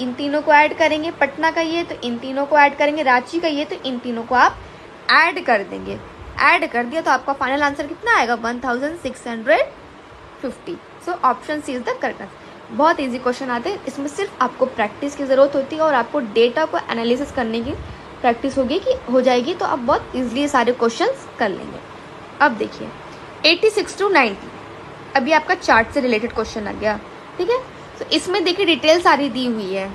इन तीनों को ऐड करेंगे, पटना का ये तो इन तीनों को ऐड करेंगे, रांची का ये तो इन तीनों को आप ऐड कर देंगे। ऐड कर दिया तो आपका फाइनल आंसर कितना आएगा, 1650। So option C is the correct answer. बहुत इजी क्वेश्चन आते हैं, इसमें सिर्फ आपको प्रैक्टिस की ज़रूरत होती है और आपको डेटा को एनालिसिस करने की प्रैक्टिस हो जाएगी तो आप बहुत इजीली सारे क्वेश्चंस कर लेंगे। अब देखिए 86 to 90, अभी आपका चार्ट से रिलेटेड क्वेश्चन आ गया। ठीक है, तो इसमें देखिए डिटेल सारी दी हुई है।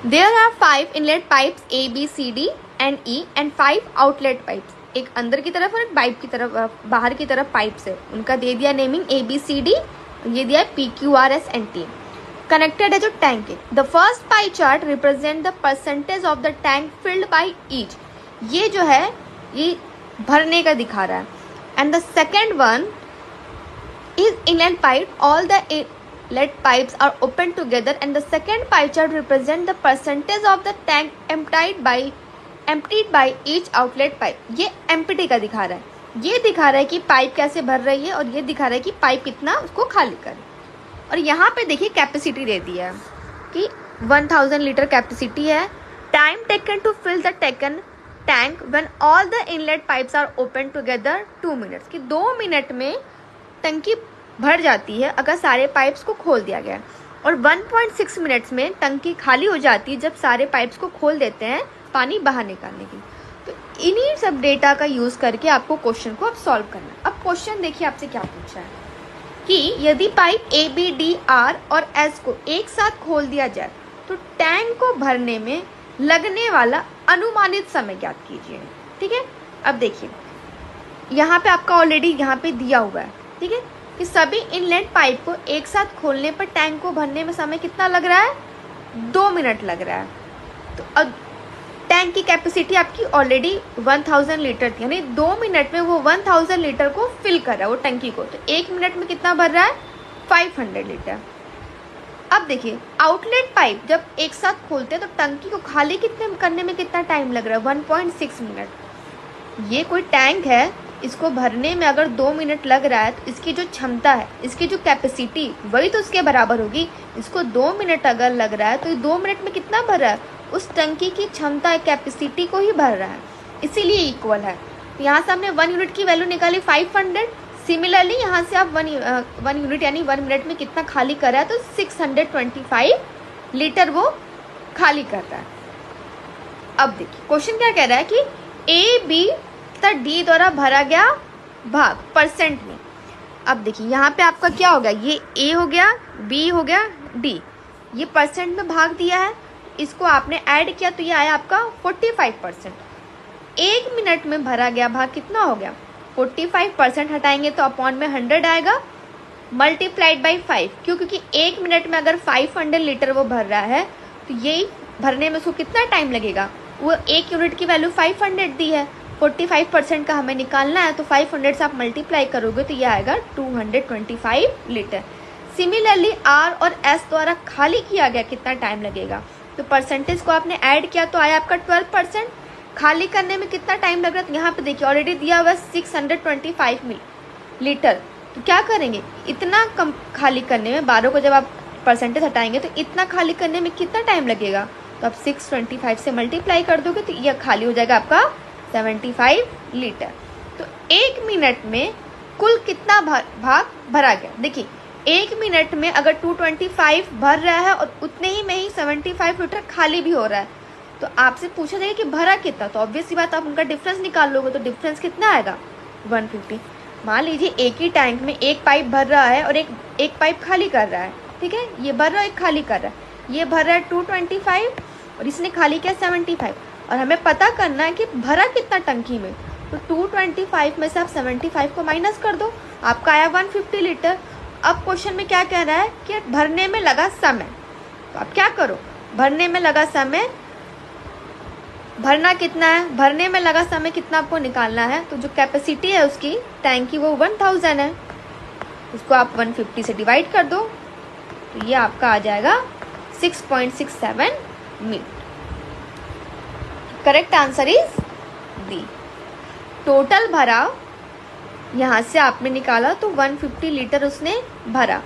There are 5 inlet pipes A, B, C, D and E and 5 outlet pipes. एक अंदर की तरफ और एक बाइप की तरफ, बाहर की तरफ पाइप्स है, उनका दे दिया naming A, B, C, D, ये दिया P, Q, R, S and T। Connected है जो टैंक है। The first pie chart represent the percentage of the tank field by each, ये जो है ये भरने का दिखा रहा है। And the second one is inlet pipe, all the inlet pipes are open together and the second pie chart represent the percentage of the tank emptied by each outlet pipe। ये empty का दिखा रहा है, ये दिखा रहा है कि पाइप कैसे भर रही है और ये दिखा रहा है कि पाइप कितना उसको खाली करे। और यहाँ पे देखिए कैपेसिटी दे दिया है कि 1000 लीटर कैपेसिटी है। Time taken to fill the tank when all the inlet pipes are open together 2 minutes, कि 2 मिनट में टंकी भर जाती है अगर सारे पाइप्स को खोल दिया गया। और 1.6 मिनट्स में टंकी खाली हो जाती है जब सारे पाइप्स को खोल देते हैं पानी बाहर निकालने के लिए। तो इन्हीं सब डेटा का यूज़ करके आपको क्वेश्चन को अब सॉल्व करना है। अब क्वेश्चन देखिए आपसे क्या पूछा है कि यदि pipe A, B, D, R और S को एक साथ खोल दिया जाए तो टैंक को भरने में लगने वाला अनुमानित समय ज्ञात कीजिए। ठीक है, अब देखिए यहाँ पे आपका ऑलरेडी यहाँ पे दिया हुआ है। ठीक है, कि सभी इनलेट पाइप को एक साथ खोलने पर टैंक को भरने में समय कितना लग रहा है? 2 मिनट लग रहा है। तो अब टैंक की कैपेसिटी आपकी ऑलरेडी 1000 लीटर थी, यानी 2 मिनट में वो 1000 लीटर को फिल कर रहा है वो टंकी को। तो 1 मिनट में कितना भर रहा है? 500 लीटर। अब देखिए आउटलेट पाइप जब एक साथ खोलते हैं तो टंकी को खाली कितने करने में कितना टाइम लग रहा है? 1.6 मिनट। ये कोई टैंक है, इसको भरने में अगर 2 मिनट लग रहा है तो इसकी जो क्षमता है, इसकी जो कैपेसिटी वही तो उसके बराबर होगी। इसको 2 मिनट अगर लग रहा है तो 2 मिनट में कितना भर रहा है? उस टंकी की क्षमता कैपेसिटी को ही भर रहा है, इसीलिए इक्वल है। तो यहाँ से हमने 1 यूनिट की वैल्यू निकाली 500। सिमिलरली यहाँ से आप 1 यूनिट यानी 1 मिनट में कितना खाली कर रहा है? तो 625 लीटर वो खाली कर रहा है। अब देखिए क्वेश्चन क्या कह रहा है कि ए बी तथा डी द्वारा भरा गया भाग परसेंट में। अब देखिए यहाँ पे आपका क्या हो गया? ये ए हो गया, बी हो गया, डी, ये परसेंट में भाग दिया है। इसको आपने ऐड किया तो ये आया आपका 45%। 1 मिनट में भरा गया भाग कितना हो गया? 45% हटाएंगे तो अपॉन में 100 आएगा, मल्टीप्लाइड बाई 5। क्यों? क्योंकि 1 मिनट में अगर 500 लीटर वो भर रहा है तो यही भरने में उसको कितना टाइम लगेगा? वो 1 यूनिट की वैल्यू 500 दी है, 45% का हमें निकालना है, तो 500 से आप मल्टीप्लाई करोगे तो ये आएगा 225 लीटर। सिमिलरली आर और एस द्वारा खाली किया गया कितना टाइम लगेगा? तो परसेंटेज को आपने ऐड किया तो आया आपका 12%। खाली करने में कितना टाइम लग रहा है? तो यहाँ पे देखिए ऑलरेडी दिया हुआ है 625 लीटर। तो क्या करेंगे? इतना कम खाली करने में 12 को जब आप परसेंटेज हटाएंगे तो इतना खाली करने में कितना टाइम लगेगा? तो आप 625 से मल्टीप्लाई कर दोगे तो यह खाली हो जाएगा आपका 75 लीटर। तो 1 मिनट में कुल कितना भाग भरा गया? देखिए 1 मिनट में अगर 225 भर रहा है और उतने ही में ही 75 लीटर खाली भी हो रहा है, तो आपसे पूछा जाएगा कि भरा कितना? तो ऑब्वियस सी बात आप उनका डिफरेंस निकाल लोगे, तो डिफरेंस कितना आएगा? 150। मान लीजिए एक ही टैंक में एक पाइप भर रहा है और एक पाइप खाली कर रहा है, ठीक है? ये भर रहा है, एक खाली कर रहा है। ये भर रहा है 225 और इसने खाली किया 75, और हमें पता करना है कि भरा कितना टंकी में। तो 225 में से आप 75 को माइनस कर दो, आपका आया 150 लीटर। अब क्वेश्चन में क्या कह रहा है कि भरने में लगा समय। तो आप क्या करो? भरने में लगा समय, भरना कितना है? भरने में लगा समय कितना आपको निकालना है? तो जो कैपेसिटी है उसकी टैंक की वो 1000 है, उसको आप 150 से डिवाइड कर दो तो ये आपका आ जाएगा 6.67 minute. Correct answer is D. Total भरा यहाँ से आपने निकाला तो 150 लीटर उसने भरा,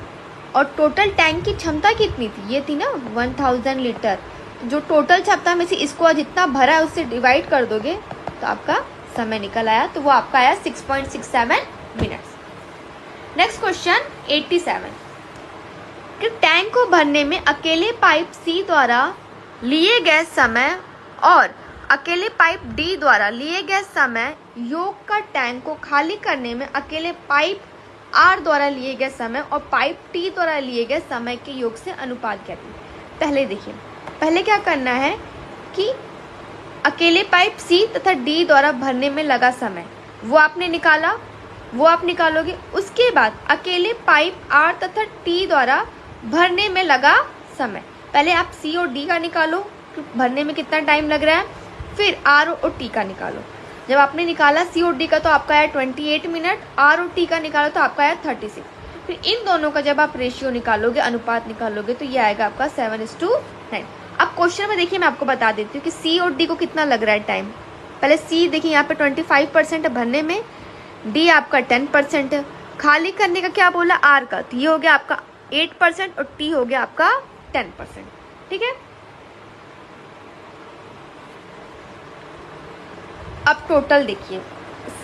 और टोटल टैंक की क्षमता कितनी थी? ये थी ना 1000 लीटर। जो टोटल क्षमता में से इसको जितना भरा है उससे डिवाइड कर दोगे तो आपका समय निकल आया, तो वो आपका आया 6.67 मिनट्स। नेक्स्ट क्वेश्चन 87 कि टैंक को भरने में अकेले पाइप सी द्वारा लिए गए समय और अकेले पाइप डी द्वारा लिए गए समय योग का टैंक को खाली करने में अकेले पाइप आर द्वारा लिए गए समय और पाइप टी द्वारा लिए गए समय के योग से अनुपात क्या थी? पहले देखिए, पहले क्या करना है कि अकेले पाइप सी तथा डी द्वारा भरने में लगा समय वो आपने निकाला, वो आप निकालोगे। उसके बाद अकेले पाइप आर तथा टी द्वारा भरने में लगा समय, पहले आप सी और डी का निकालो कि भरने में कितना टाइम लग रहा है, फिर आर और टी का निकालो। जब आपने निकाला सी और डी का तो आपका आया 28 मिनट, आर और टी का निकालो तो आपका आया 36। फिर इन दोनों का जब आप रेशियो निकालोगे, अनुपात निकालोगे, तो ये आएगा आपका 7:9। अब क्वेश्चन में देखिए मैं आपको बता देती हूँ कि सी और डी को कितना लग रहा है टाइम। पहले सी देखिए यहाँ पे 25% है भरने में, डी आपका 10% है। खाली करने का क्या बोला? आर का, तो ये हो गया आपका 8% और टी हो गया आपका 10%, ठीक है। अब टोटल देखिए,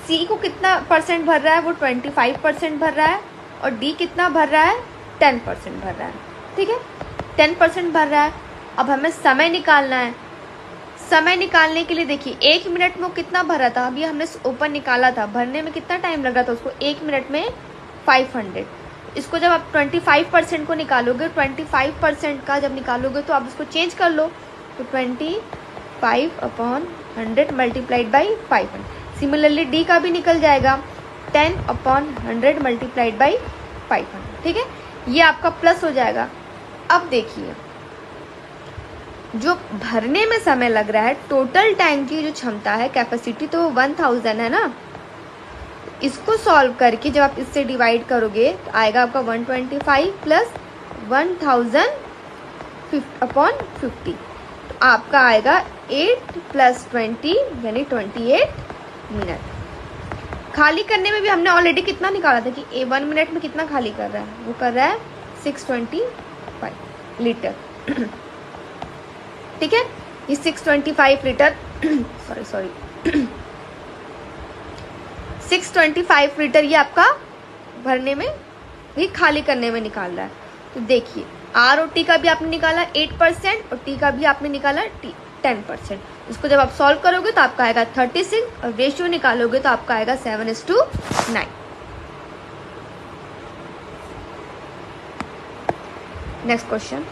सी को कितना परसेंट भर रहा है? वो 25% भर रहा है, और डी कितना भर रहा है? 10% भर रहा है, ठीक है, 10% भर रहा है। अब हमें समय निकालना है। समय निकालने के लिए देखिए 1 मिनट में वो कितना भरा था? अभी हमने ऊपर निकाला था, भरने में कितना टाइम लग रहा था उसको? 1 मिनट में 500। इसको जब आप 25% को निकालोगे, 25% का जब निकालोगे तो आप उसको चेंज कर लो, तो 25/100 मल्टीप्लाइड बाई 500। सिमिलरली डी का भी निकल जाएगा 10/100 मल्टीप्लाइड बाई 500, ठीक है, ये आपका प्लस हो जाएगा। अब देखिए जो भरने में समय लग रहा है, टोटल टैंक की जो क्षमता है, कैपेसिटी तो 1000 है ना, इसको सॉल्व करके जब आप इससे डिवाइड करोगे तो आएगा आपका 125 प्लस 1000/50, तो आपका आएगा 8 + 20 यानी 28 मिनट। खाली करने में भी हमने ऑलरेडी कितना निकाला था कि 1 मिनट में कितना खाली कर रहा है, वो कर रहा है 625 लीटर। ठीक है, ये 625 लीटर सॉरी 625 लीटर ये आपका भरने में, ये खाली करने में निकाल रहा है। तो देखिए आर और टी का भी आपने निकाला 8% और टी का भी आपने निकाला 10%। इसको जब आप सॉल्व करोगे तो आपका आएगा 36 और रेशियो निकालोगे तो आपका आएगा 7:9। नेक्स्ट क्वेश्चन,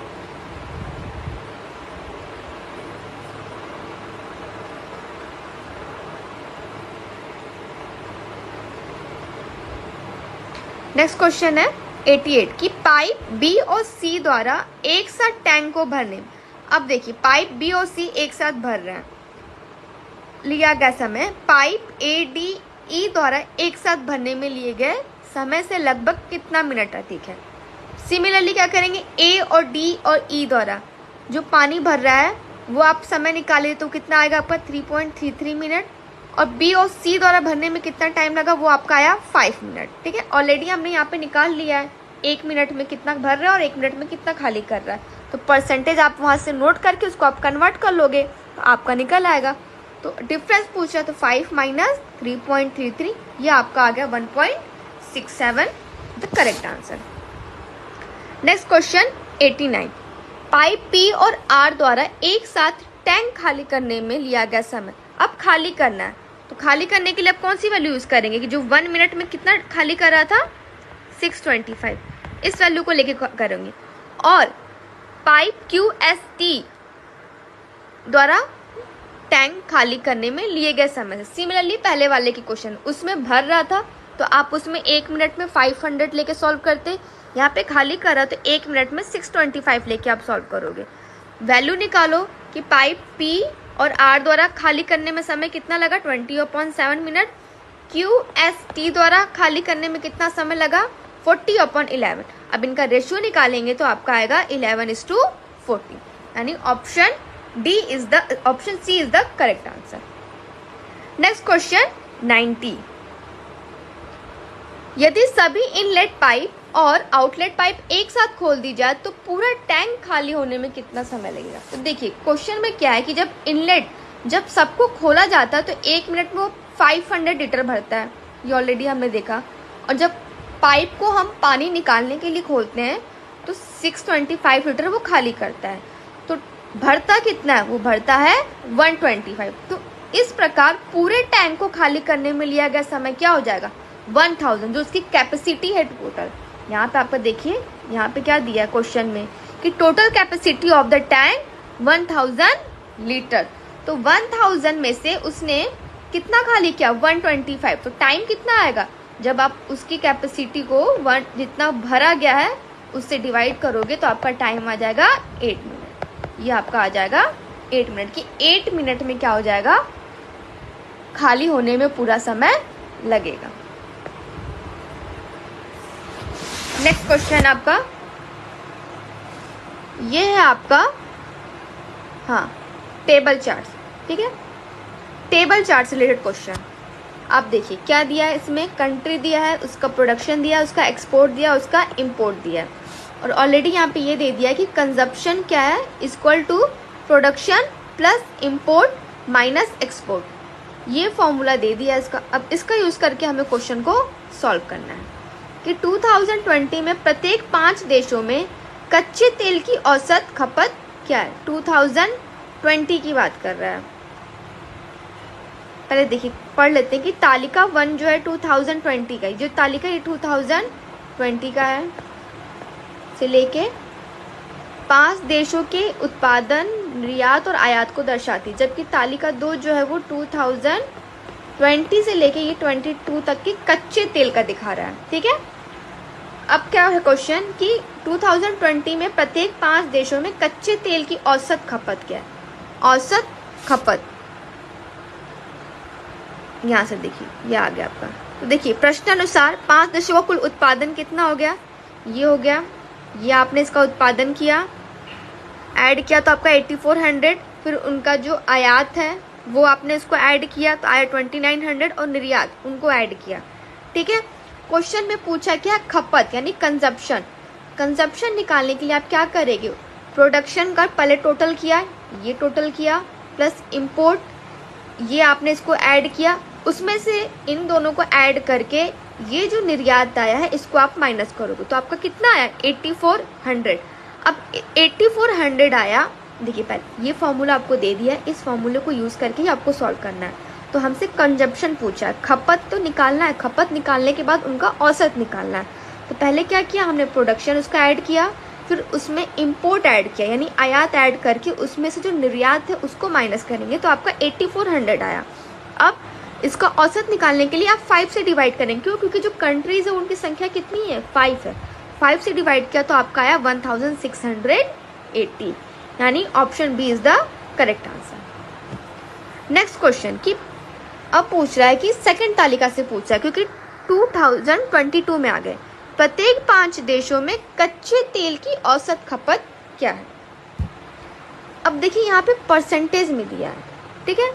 नेक्स्ट क्वेश्चन है 88 कि पाइप बी और सी द्वारा एक साथ टैंक को भरने में, अब देखिए पाइप बी और सी एक साथ भर रहे हैं, लिया गया समय पाइप ए डी ई द्वारा एक साथ भरने में लिए गए समय से लगभग कितना मिनट है। ठीक है, सिमिलरली क्या करेंगे, ए और डी और ई द्वारा जो पानी भर रहा है वो आप समय निकाले तो कितना आएगा आपका 3.33 मिनट, और बी और सी द्वारा भरने में कितना टाइम लगा वो आपका आया 5 मिनट। ठीक है, ऑलरेडी हमने यहाँ पे निकाल लिया है 1 मिनट में कितना भर रहा है और 1 मिनट में कितना खाली कर रहा है, तो परसेंटेज आप वहाँ से नोट करके उसको आप कन्वर्ट कर लोगे तो आपका निकल आएगा। तो डिफरेंस पूछ रहा है तो 5 माइनस 3.33, ये आपका आ गया 1.67 the correct answer. Next question 89, pipe P और आर द्वारा एक साथ टैंक खाली करने में लिया गया समय, अब खाली करना है तो खाली करने के लिए आप कौन सी वैल्यू यूज करेंगे कि जो 1 मिनट में कितना खाली कर रहा था 625, इस वैल्यू को लेके करेंगे। और पाइप क्यू एस टी द्वारा टैंक खाली करने में लिए गए समय से, सिमिलरली पहले वाले की क्वेश्चन उसमें भर रहा था तो आप उसमें 1 मिनट में 500 लेके सॉल्व करते, यहाँ पे खाली कर रहा तो 1 मिनट में 625 लेके आप सॉल्व करोगे। वैल्यू निकालो कि पाइप पी और आर द्वारा खाली करने में समय कितना लगा 20/7 मिनट, क्यू एस टी द्वारा खाली करने में कितना समय लगा 40/11। अब इनका रेशियो निकालेंगे तो आपका आएगा 11:40, यानी option C is the correct answer. Next question 90, यदि सभी इनलेट पाइप और आउटलेट पाइप एक साथ खोल दी जाए तो पूरा टैंक खाली होने में कितना समय लगेगा। तो देखिए क्वेश्चन में क्या है कि जब इनलेट जब सबको खोला जाता है तो 1 मिनट में वो 500 लीटर भरता है, ये ऑलरेडी हमने देखा, और जब पाइप को हम पानी निकालने के लिए खोलते हैं तो 625 लीटर वो खाली करता है, तो भरता कितना है, वो भरता है 125। तो इस प्रकार पूरे टैंक को खाली करने में लिया गया समय क्या हो जाएगा 1000, जो उसकी कैपेसिटी है टोटल। यहाँ पे आपका देखिए यहाँ पे क्या दिया है क्वेश्चन में कि total capacity of the tank 1000 litre, तो 1000 में से उसने कितना खाली किया 125, तो टाइम कितना आएगा जब आप उसकी कैपेसिटी को जितना भरा गया है उससे डिवाइड करोगे तो आपका टाइम आ जाएगा 8 मिनट, ये आपका आ जाएगा 8 मिनट की 8 मिनट में क्या हो जाएगा खाली होने में पूरा समय लगेगा। नेक्स्ट क्वेश्चन आपका ये है आपका टेबल चार्ट्स। ठीक है, टेबल चार्ट से रिलेटेड क्वेश्चन। आप देखिए क्या दिया है, इसमें कंट्री दिया है, उसका प्रोडक्शन दिया है, उसका एक्सपोर्ट दिया है, उसका इंपोर्ट दिया है, और ऑलरेडी यहाँ पे ये दे दिया है कि कंजप्शन क्या है equal to production plus import minus export, ये फॉर्मूला दे दिया है इसका। अब इसका यूज करके हमें क्वेश्चन को सॉल्व करना है कि 2020 में प्रत्येक 5 देशों में कच्चे तेल की औसत खपत क्या है। 2020 की बात कर रहा है, पहले देखिए पढ़ लेते हैं कि तालिका 1 जो है 2020 का, जो तालिका ये 2020 का है से लेके 5 देशों के उत्पादन निर्यात और आयात को दर्शाती, जबकि तालिका 2 जो है वो 2020 से लेके ये 22 तक के कच्चे तेल का दिखा रहा है। ठीक है, अब क्या है क्वेश्चन कि 2020 में प्रत्येक 5 देशों में कच्चे तेल की औसत खपत क्या है? औसत खपत यहाँ से देखिए, ये आ गया आपका। तो देखिए प्रश्नानुसार 5 देशों का कुल उत्पादन कितना हो गया? ये हो गया, ये आपने इसका उत्पादन किया, ऐड किया तो आपका 8400, फिर उनका जो आयात है वो आपने इसको ऐड किया तो आया 2900, और निर्यात उनको ऐड किया। ठीक है, क्वेश्चन में पूछा क्या? खपत यानी कंजप्शन। कंजप्शन निकालने के लिए आप क्या करेंगे? प्रोडक्शन का पहले टोटल किया, ये टोटल किया, प्लस इंपोर्ट, ये आपने इसको ऐड किया, उसमें से इन दोनों को ऐड करके ये जो निर्यात आया है इसको आप माइनस करोगे तो आपका कितना आया? 8400। अब 8400 आया, देखिए पहले ये फॉर्मूला आपको दे दिया है, इस फॉर्मूले को यूज करके ही आपको सॉल्व करना है। तो हमसे कंजप्शन पूछा है, खपत तो निकालना है, खपत निकालने के बाद उनका औसत निकालना है। तो पहले क्या किया हमने? प्रोडक्शन उसका ऐड किया, फिर उसमें इंपोर्ट ऐड किया यानी आयात ऐड करके उसमें से जो निर्यात है उसको माइनस करेंगे तो आपका 8400 आया। अब इसका औसत निकालने के लिए आप 5 से डिवाइड करेंगे, क्यों? क्योंकि जो कंट्रीज है उनकी संख्या कितनी है? 5 है। 5 से डिवाइड किया तो आपका आया 1680, यानी option B is the correct answer. Next question कि अब पूछ रहा है कि सेकंड तालिका से पूछ रहा है, क्योंकि 2022 में आ गए। प्रत्येक 5 देशों में कच्चे तेल की औसत खपत क्या है? अब देखिए यहाँ पे परसेंटेज में दिया है, ठीक है,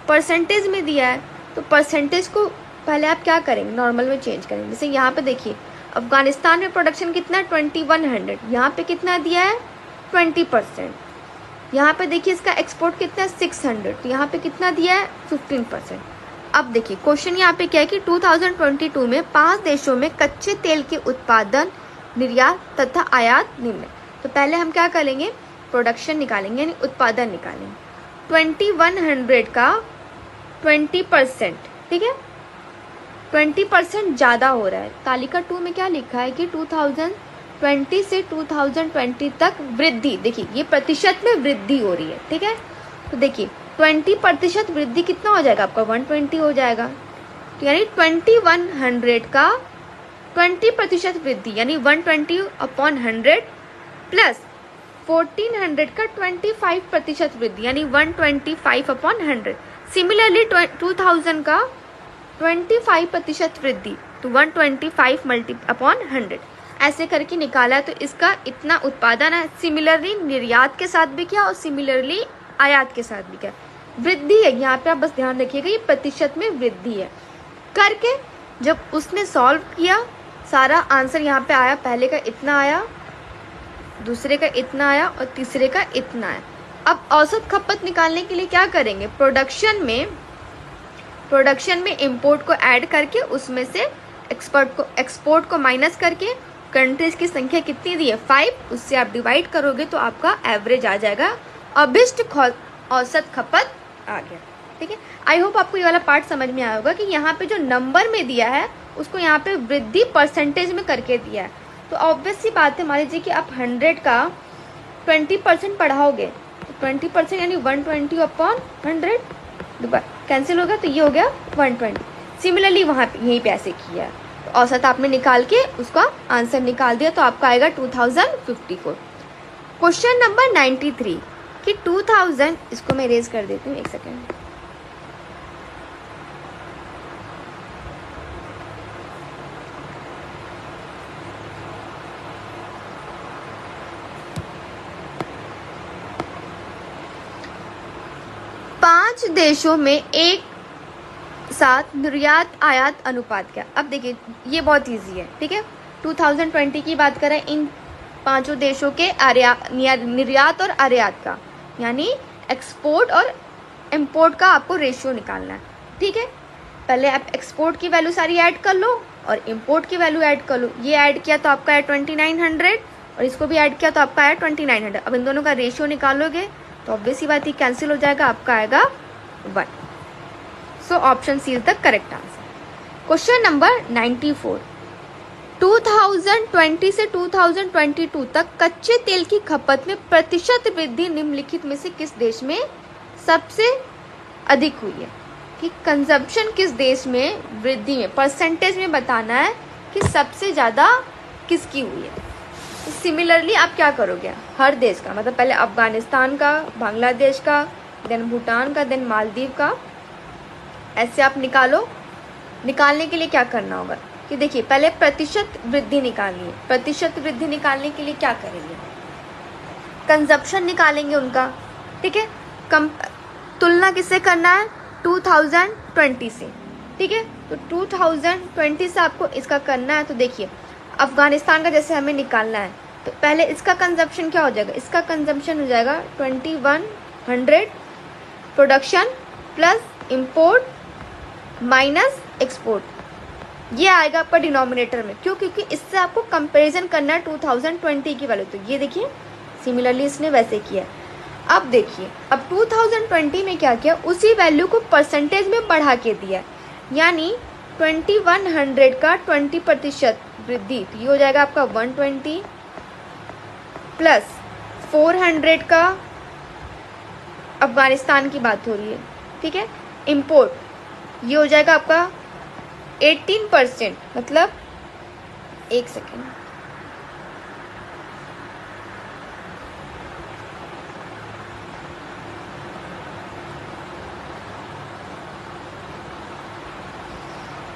परसेंटेज में दिया है तो परसेंटेज को पहले आप क्या करेंगे? नॉर्मल में चेंज करेंगे। जैसे यहाँ पे देखिए अफगानिस्तान में प्रोडक्शन कितना है? 2100, यहाँ पे कितना दिया है? 20%। यहाँ पे देखिए इसका एक्सपोर्ट कितना है? 600, तो यहाँ पे कितना दिया है? 15%। अब देखिए क्वेश्चन यहाँ पे क्या है कि 2022 में 5 देशों में कच्चे तेल के उत्पादन, निर्यात तथा आयात निम्न। तो पहले हम क्या करेंगे? प्रोडक्शन निकालेंगे यानी उत्पादन निकालेंगे। 2100 का 20%, ठीक है, 20% ज़्यादा हो रहा है। तालिका 2 में क्या लिखा है कि 2020 से 2020 तक वृद्धि, देखिए ये प्रतिशत में वृद्धि हो रही है, ठीक है। तो देखिए 20% वृद्धि कितना हो जाएगा आपका? 120 हो जाएगा। तो यानी 2100 का 20% वृद्धि यानी 120/100 प्लस 1400 का 25% वृद्धि यानी 125/100। सिमिलरली 2000 का 25% वृद्धि तो 125/100 ऐसे करके निकाला है। तो इसका इतना उत्पादन है। सिमिलरली निर्यात के साथ भी किया और सिमिलरली आयात के साथ भी किया। वृद्धि है, यहाँ पे आप बस ध्यान रखिएगा ये प्रतिशत में वृद्धि है। करके जब उसने सॉल्व किया सारा आंसर यहाँ पे आया, पहले का इतना आया, दूसरे का इतना आया और तीसरे का इतना आया। अब औसत खपत निकालने के लिए क्या करेंगे? प्रोडक्शन में इंपोर्ट को ऐड करके उसमें से एक्सपोर्ट को माइनस करके कंट्रीज की संख्या कितनी दी है? 5, उससे आप डिवाइड करोगे तो आपका एवरेज आ जाएगा। अभिष्ट औसत खपत आ गया, ठीक है। आई होप आपको ये वाला पार्ट समझ में आया होगा कि यहाँ पे जो नंबर में दिया है उसको यहाँ पे वृद्धि परसेंटेज में करके दिया है। तो ऑब्वियस सी बात है, मान लीजिए कि आप 100 का 20% बढ़ाओगे तो 20% यानी 120/100 कैंसिल होगा तो ये हो गया 120। सिमिलरली वहाँ पे यहीं पे ऐसे किया है। तो औसत आपने निकाल के उसका आंसर निकाल दिया तो आपका आएगा 2054। क्वेश्चन नंबर 93 कि 2000, इसको मैं इरेज कर देती हूँ, एक सेकेंड। पांच देशों में एक साथ निर्यात आयात अनुपात क्या? अब देखिए ये बहुत इजी है, ठीक है। 2020 की बात करें, इन पांचों देशों के निर्यात और आयात का यानी एक्सपोर्ट और इंपोर्ट का आपको रेशियो निकालना है, ठीक है। पहले आप एक्सपोर्ट की वैल्यू सारी ऐड कर लो और इंपोर्ट की वैल्यू ऐड कर लो। ये ऐड किया तो आपका है 2900 और इसको भी ऐड किया तो आपका है 2900। अब इन दोनों का रेशियो निकालोगे तो ऑब्वियस ही बात ही कैंसिल हो जाएगा, आपका आएगा 1। So option C is the correct answer. Question number 94 2020 से 2022 तक कच्चे तेल की खपत में प्रतिशत वृद्धि निम्नलिखित में से किस देश में सबसे अधिक हुई है? कि कंजप्शन किस देश में वृद्धि में परसेंटेज में बताना है कि सबसे ज़्यादा किसकी हुई है। तो सिमिलरली आप क्या करोगे, हर देश का, मतलब पहले अफगानिस्तान का, बांग्लादेश का, देन भूटान का, देन मालदीव का, ऐसे आप निकालो। निकालने के लिए क्या करना होगा कि देखिए पहले प्रतिशत वृद्धि निकालनी है। प्रतिशत वृद्धि निकालने के लिए क्या करेंगे, कंजप्शन निकालेंगे उनका, ठीक है। तुलना किससे करना है, 2020 से, ठीक है। तो 2020 से आपको इसका करना है। तो देखिए अफगानिस्तान का जैसे हमें निकालना है, तो पहले इसका कंजप्शन क्या हो जाएगा, इसका कंजप्शन हो जाएगा 2100 production plus import minus export, ये आएगा आपका डिनोमिनेटर में। क्यों, क्योंकि इससे आपको कंपैरिजन करना है 2020 की वैल्यू। तो ये देखिए सिमिलरली इसने वैसे किया। अब देखिए अब 2020 में क्या किया, उसी वैल्यू को परसेंटेज में बढ़ा के दिया, यानी 2100 का 20% वृद्धि, तो ये हो जाएगा आपका 120 प्लस 400 का, अफगानिस्तान की बात हो रही है, ठीक है, इंपोर्ट, ये हो जाएगा आपका 18%, मतलब एक सेकेंड,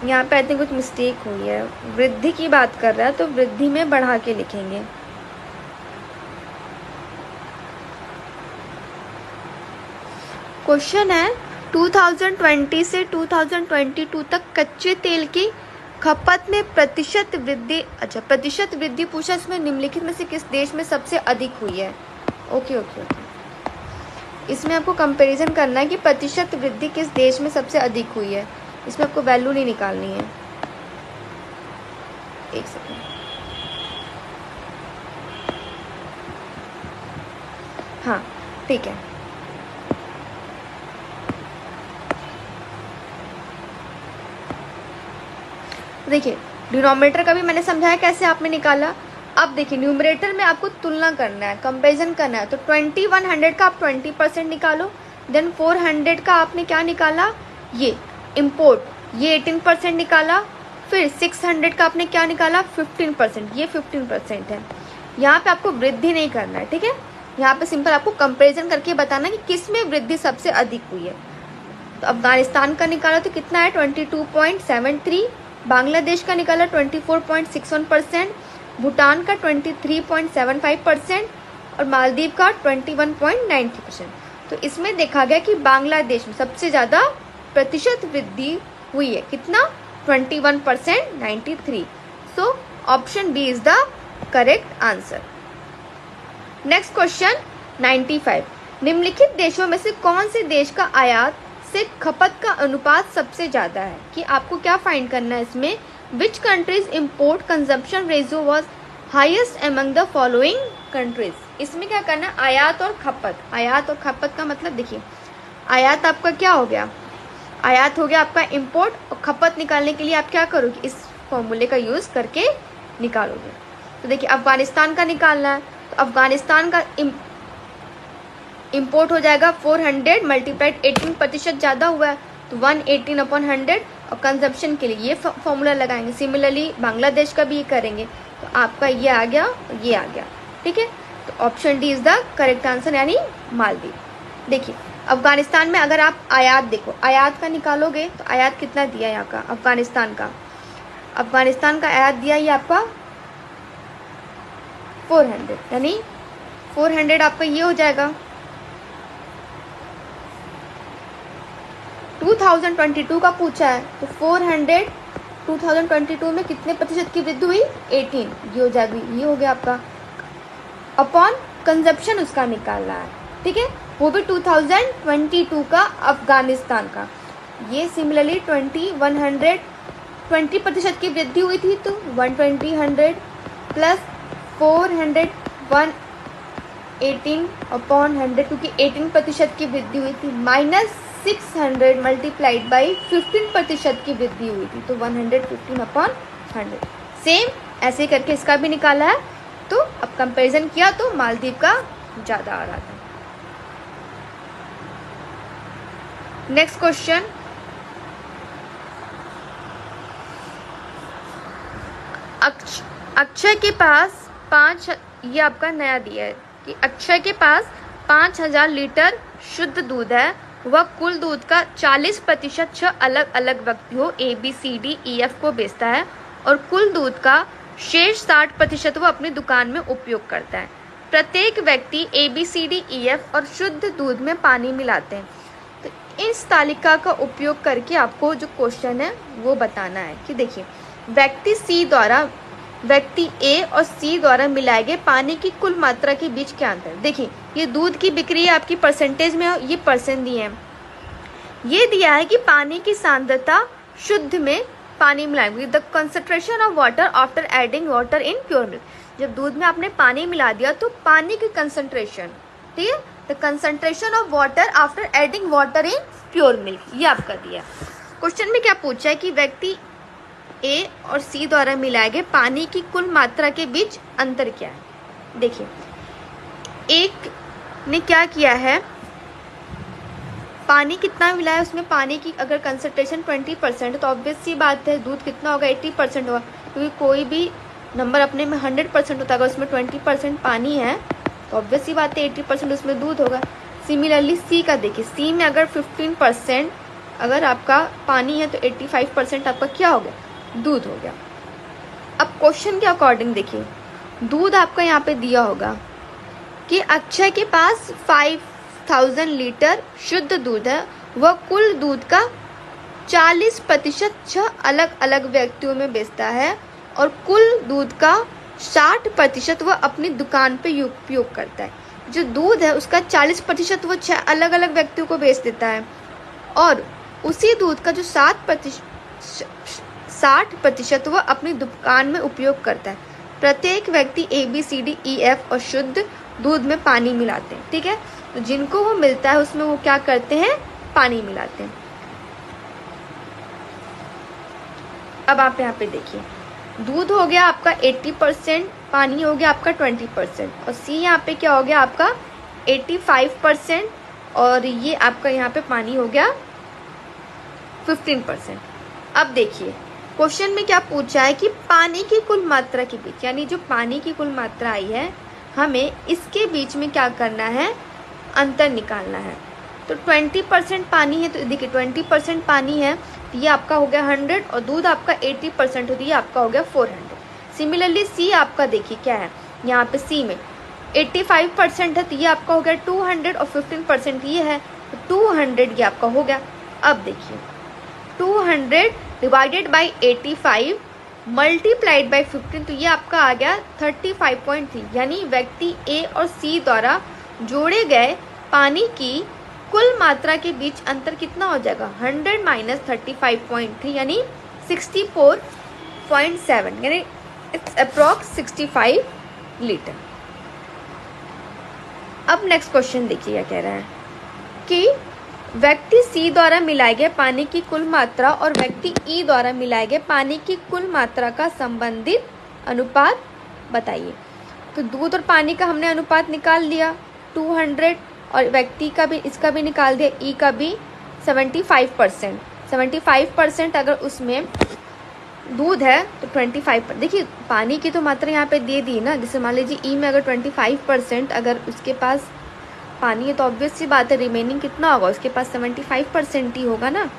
यहाँ पे आई थिंक कुछ मिस्टेक हुई है, वृद्धि की बात कर रहा है तो वृद्धि में बढ़ा के लिखेंगे। क्वेश्चन है 2020 से 2022 तक कच्चे तेल की खपत में प्रतिशत वृद्धि, अच्छा प्रतिशत वृद्धि पूछा, इसमें निम्नलिखित में से किस देश में सबसे अधिक हुई है। ओके ओके ओके, इसमें आपको कंपैरिजन करना है कि प्रतिशत वृद्धि किस देश में सबसे अधिक हुई है, इसमें आपको वैल्यू नहीं निकालनी है। एक सेकेंड, हाँ ठीक है, देखिए डिनोमिनेटर का भी मैंने समझाया कैसे आपने निकाला। अब देखिए न्यूमरेटर में आपको तुलना करना है, कंपैरिजन करना है। तो 2100 का आप 20% निकालो, देन 400 का आपने क्या निकाला, ये इंपोर्ट, ये 18% निकाला, फिर 600 का आपने क्या निकाला 15%, ये 15% है। यहाँ पे आपको वृद्धि नहीं करना है, ठीक है। यहाँ पे सिंपल आपको कंपैरिजन करके बताना कि किस में वृद्धि सबसे अधिक हुई है। तो अफगानिस्तान का निकाला तो कितना है 22.73, बांग्लादेश का निकाला 24.61%, भूटान का 23.75% और मालदीव का 21.93%। तो इसमें देखा गया कि बांग्लादेश में सबसे ज़्यादा प्रतिशत वृद्धि हुई है, कितना 21%, 93। So option B is the correct answer. Next question 95, निम्नलिखित देशों में से कौन से देश का आयात से खपत का अनुपात सबसे ज़्यादा है। कि आपको क्या फाइंड करना है इसमें, which countries import consumption ratio was highest among the following countries. इसमें क्या करना है, आयात और खपत। आयात और खपत का मतलब देखिए, आयात आपका क्या हो गया, आयात हो गया आपका इंपोर्ट, और खपत निकालने के लिए आप क्या करोगे, इस फॉर्मूले का यूज़ करके निकालोगे। तो देखिए अफगानिस्तान का निकालना है, तो अफगानिस्तान का इंपोर्ट हो जाएगा 400 मल्टीप्लाइड 18% ज़्यादा हुआ है तो 118/100, और कंजप्शन के लिए ये फॉर्मूला लगाएंगे। सिमिलरली बांग्लादेश का भी ये करेंगे, तो आपका ये आ गया, ये आ गया, ठीक है। तो option D is the correct answer, यानी मालदीव। देखिए अफगानिस्तान में अगर आप आयात देखो, आयात का निकालोगे तो आयात कितना दिया यहाँ का, अफगानिस्तान का आयात दिया ये आपका 400, यानी 400 आपका ये हो जाएगा। 2022 का पूछा है तो 400 2022 में कितने प्रतिशत की वृद्धि हुई, 18, ये हो जाएगी, ये हो गया आपका। अपॉन कंजप्शन उसका निकालना है, ठीक है, वो भी 2022 का अफगानिस्तान का। ये सिमिलरली 20% की वृद्धि हुई थी, तो 120 प्लस 400 118/100, क्योंकि 18% की वृद्धि हुई थी, माइनस 600 मल्टीप्लाइड बाई 15% की वृद्धि हुई थी, तो 115/100। सेम ऐसे करके इसका भी निकाला है। तो अब कंपैरिजन किया तो मालदीव का ज़्यादा आ रहा था। नेक्स्ट क्वेश्चन, अक्षय के पास ये आपका नया दिया है कि अक्षय के पास 5000 लीटर शुद्ध दूध है। वह कुल दूध का 40% 6 अलग अलग व्यक्तियों ABCDEF को बेचता है और कुल दूध का शेष 60% वह अपनी दुकान में उपयोग करता है। प्रत्येक व्यक्ति ABCDEF और शुद्ध दूध में पानी मिलाते हैं। तो इस तालिका का उपयोग करके आपको जो क्वेश्चन है वो बताना है कि देखिए, व्यक्ति A और C द्वारा मिलाए गए पानी की कुल मात्रा के बीच क्या अंतर है। देखिए, ये दूध की बिक्री आपकी परसेंटेज में, ये परसेंट दिए हैं। ये दिया है कि पानी की सांद्रता शुद्ध में पानी मिलाएंगे, the concentration of water after adding water in pure milk. जब दूध में आपने पानी मिला दिया तो पानी की कंसंट्रेशन, ठीक है, the concentration of water after adding water in pure milk, ये आपका दिया। क्वेश्चन में क्या पूछा है कि व्यक्ति A और C द्वारा मिलाए गए पानी की कुल मात्रा के बीच अंतर क्या है। देखिए, एक ने क्या किया है, पानी कितना मिलाया, उसमें पानी की अगर कंसंट्रेशन 20% तो ऑब्वियस सी बात है दूध कितना होगा, 80% होगा, क्योंकि कोई भी नंबर अपने में 100% होता है, अगर उसमें 20% पानी है तो ऑब्वियस सी बात है 80% उसमें दूध होगा। सिमिलरली C का देखिए, C में अगर 15% अगर आपका पानी है तो 85% आपका क्या हो गया, दूध हो गया। अब क्वेश्चन के अकॉर्डिंग देखिए, दूध आपका यहाँ पे दिया होगा कि अक्षय के पास 5000 लीटर शुद्ध दूध है। वह कुल दूध का 40% 6 अलग अलग व्यक्तियों में बेचता है और कुल दूध का 60% वह अपनी दुकान पे उपयोग करता है। जो दूध है उसका 40% वो 6 अलग अलग व्यक्तियों को बेच देता है और उसी दूध का जो 60% वह अपनी दुकान में उपयोग करता है। प्रत्येक व्यक्ति ABCDEF और शुद्ध दूध में पानी मिलाते हैं, ठीक है। तो जिनको वो मिलता है उसमें वो क्या करते हैं, पानी मिलाते हैं। अब आप यहाँ पे देखिए, दूध हो गया आपका 80%, पानी हो गया आपका 20% और C यहाँ पे क्या हो गया आपका 85% और ये आपका यहाँ पे पानी हो गया 15%। अब देखिए, क्वेश्चन में क्या पूछा है कि पानी की कुल मात्रा के बीच, यानी जो पानी की कुल मात्रा आई है हमें इसके बीच में क्या करना है, अंतर निकालना है। तो 20% पानी है तो देखिए 20% पानी है तो ये आपका हो गया 100 और दूध आपका 80% हो, तो ये आपका हो गया 400। सिमिलरली C आपका देखिए क्या है, यहाँ पे C में 85% है तो ये आपका हो गया 200 और 15% ये है तो 200 ये आपका हो गया। अब देखिए 200 डिवाइडेड बाई 85 मल्टीप्लाइड बाई 15 तो ये आपका आ गया 35.3, यानी व्यक्ति A और C द्वारा जोड़े गए पानी की कुल मात्रा के बीच अंतर कितना हो जाएगा, 100 माइनस 35.3 यानी 64.7, यानी इट्स अप्रॉक्स 65 लीटर। अब नेक्स्ट क्वेश्चन देखिए क्या कह रहा है कि व्यक्ति C द्वारा मिलाए गए पानी की कुल मात्रा और व्यक्ति E द्वारा मिलाए गए पानी की कुल मात्रा का संबंधित अनुपात बताइए। तो दूध और पानी का हमने अनुपात निकाल दिया 200 और व्यक्ति का भी, इसका भी निकाल दिया, E का भी 75% अगर उसमें दूध है तो 25%। देखिए पानी की तो मात्रा यहाँ पे दे दी ना, जैसे मान लीजिए E में अगर 25% अगर उसके पास पानी है तो ऑब्वियस सी बात है रिमेनिंग कितना होगा, उसके पास 75% ही होगा ना।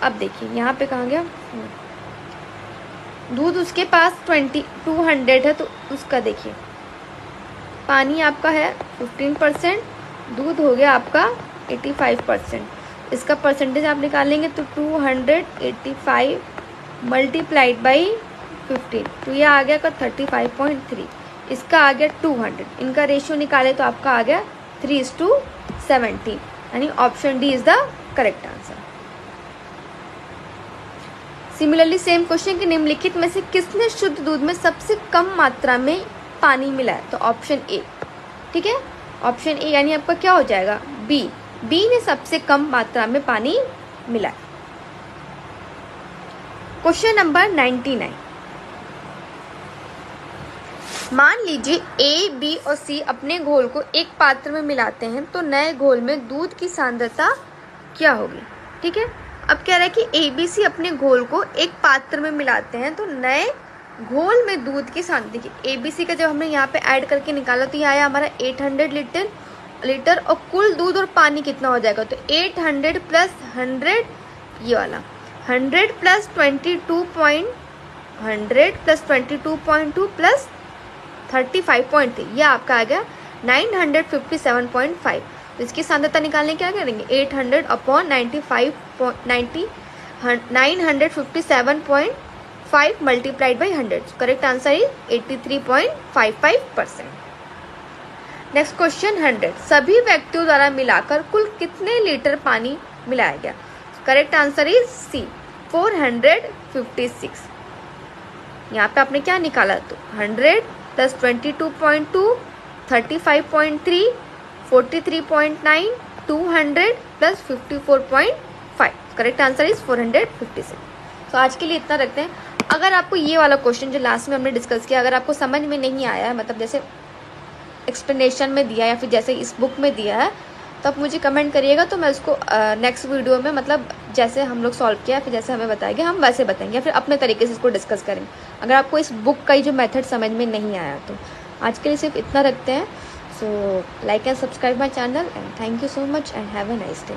अब देखिए यहाँ पे कहाँ गया, दूध उसके पास 200 है तो उसका देखिए पानी आपका है 15%, दूध हो गया आपका 85%। इसका परसेंटेज आप निकालेंगे तो 285 मल्टीप्लाइड बाई 15 तो ये आ गया का 35.3, इसका आ गया 200, इनका रेशियो निकाले तो आपका आ गया 3:17, यानी option D is the correct answer. Similarly same question के निम्नलिखित में से किसने शुद्ध दूध में सबसे कम मात्रा में पानी मिलाया, तो ऑप्शन ए, ठीक है, ऑप्शन ए यानी आपका क्या हो जाएगा, बी ने सबसे कम मात्रा में पानी मिलाया। क्वेश्चन नंबर 99, मान लीजिए A, B और C अपने घोल को एक पात्र में मिलाते हैं तो नए घोल में दूध की सांद्रता क्या होगी, ठीक है। अब कह रहा है कि A, B, C अपने घोल को एक पात्र में मिलाते हैं तो नए घोल में दूध की सांद्रता, देखिए ABC का जब हमने यहाँ पे ऐड करके निकाला तो ये आया हमारा 800 लीटर और कुल दूध और पानी कितना हो जाएगा, तो 800 प्लस 100, ये वाला 100 प्लस 22.2 प्लस 35.3, ये आपका आ गया 957.5। तो इसकी सांद्रता निकालने क्या करेंगे, 800 upon 957.5 multiplied by 100। Correct answer is 83.55%। Next question 100, सभी व्यक्तियों द्वारा मिलाकर कुल कितने लीटर पानी मिलाया गया। Correct answer is C 456। यहाँ पे आपने क्या निकाला, तो 100 plus 22.2, 35.3, 43.9, 200 plus 54.5। Correct answer is 456। तो आज के लिए इतना रखते हैं। अगर आपको ये वाला क्वेश्चन जो लास्ट में हमने डिस्कस किया अगर आपको समझ में नहीं आया है, मतलब जैसे एक्सप्लेनेशन में दिया या फिर जैसे इस बुक में दिया है, तो आप मुझे कमेंट करिएगा, तो मैं उसको नेक्स्ट वीडियो में मतलब जैसे हम लोग सॉल्व किया फिर जैसे हमें बताएंगे हम वैसे बताएंगे, फिर अपने तरीके से इसको डिस्कस करेंगे अगर आपको इस बुक का ही जो मेथड समझ में नहीं आया तो। आज के लिए सिर्फ इतना रखते हैं। So like and subscribe my channel and thank you so much and have a nice day.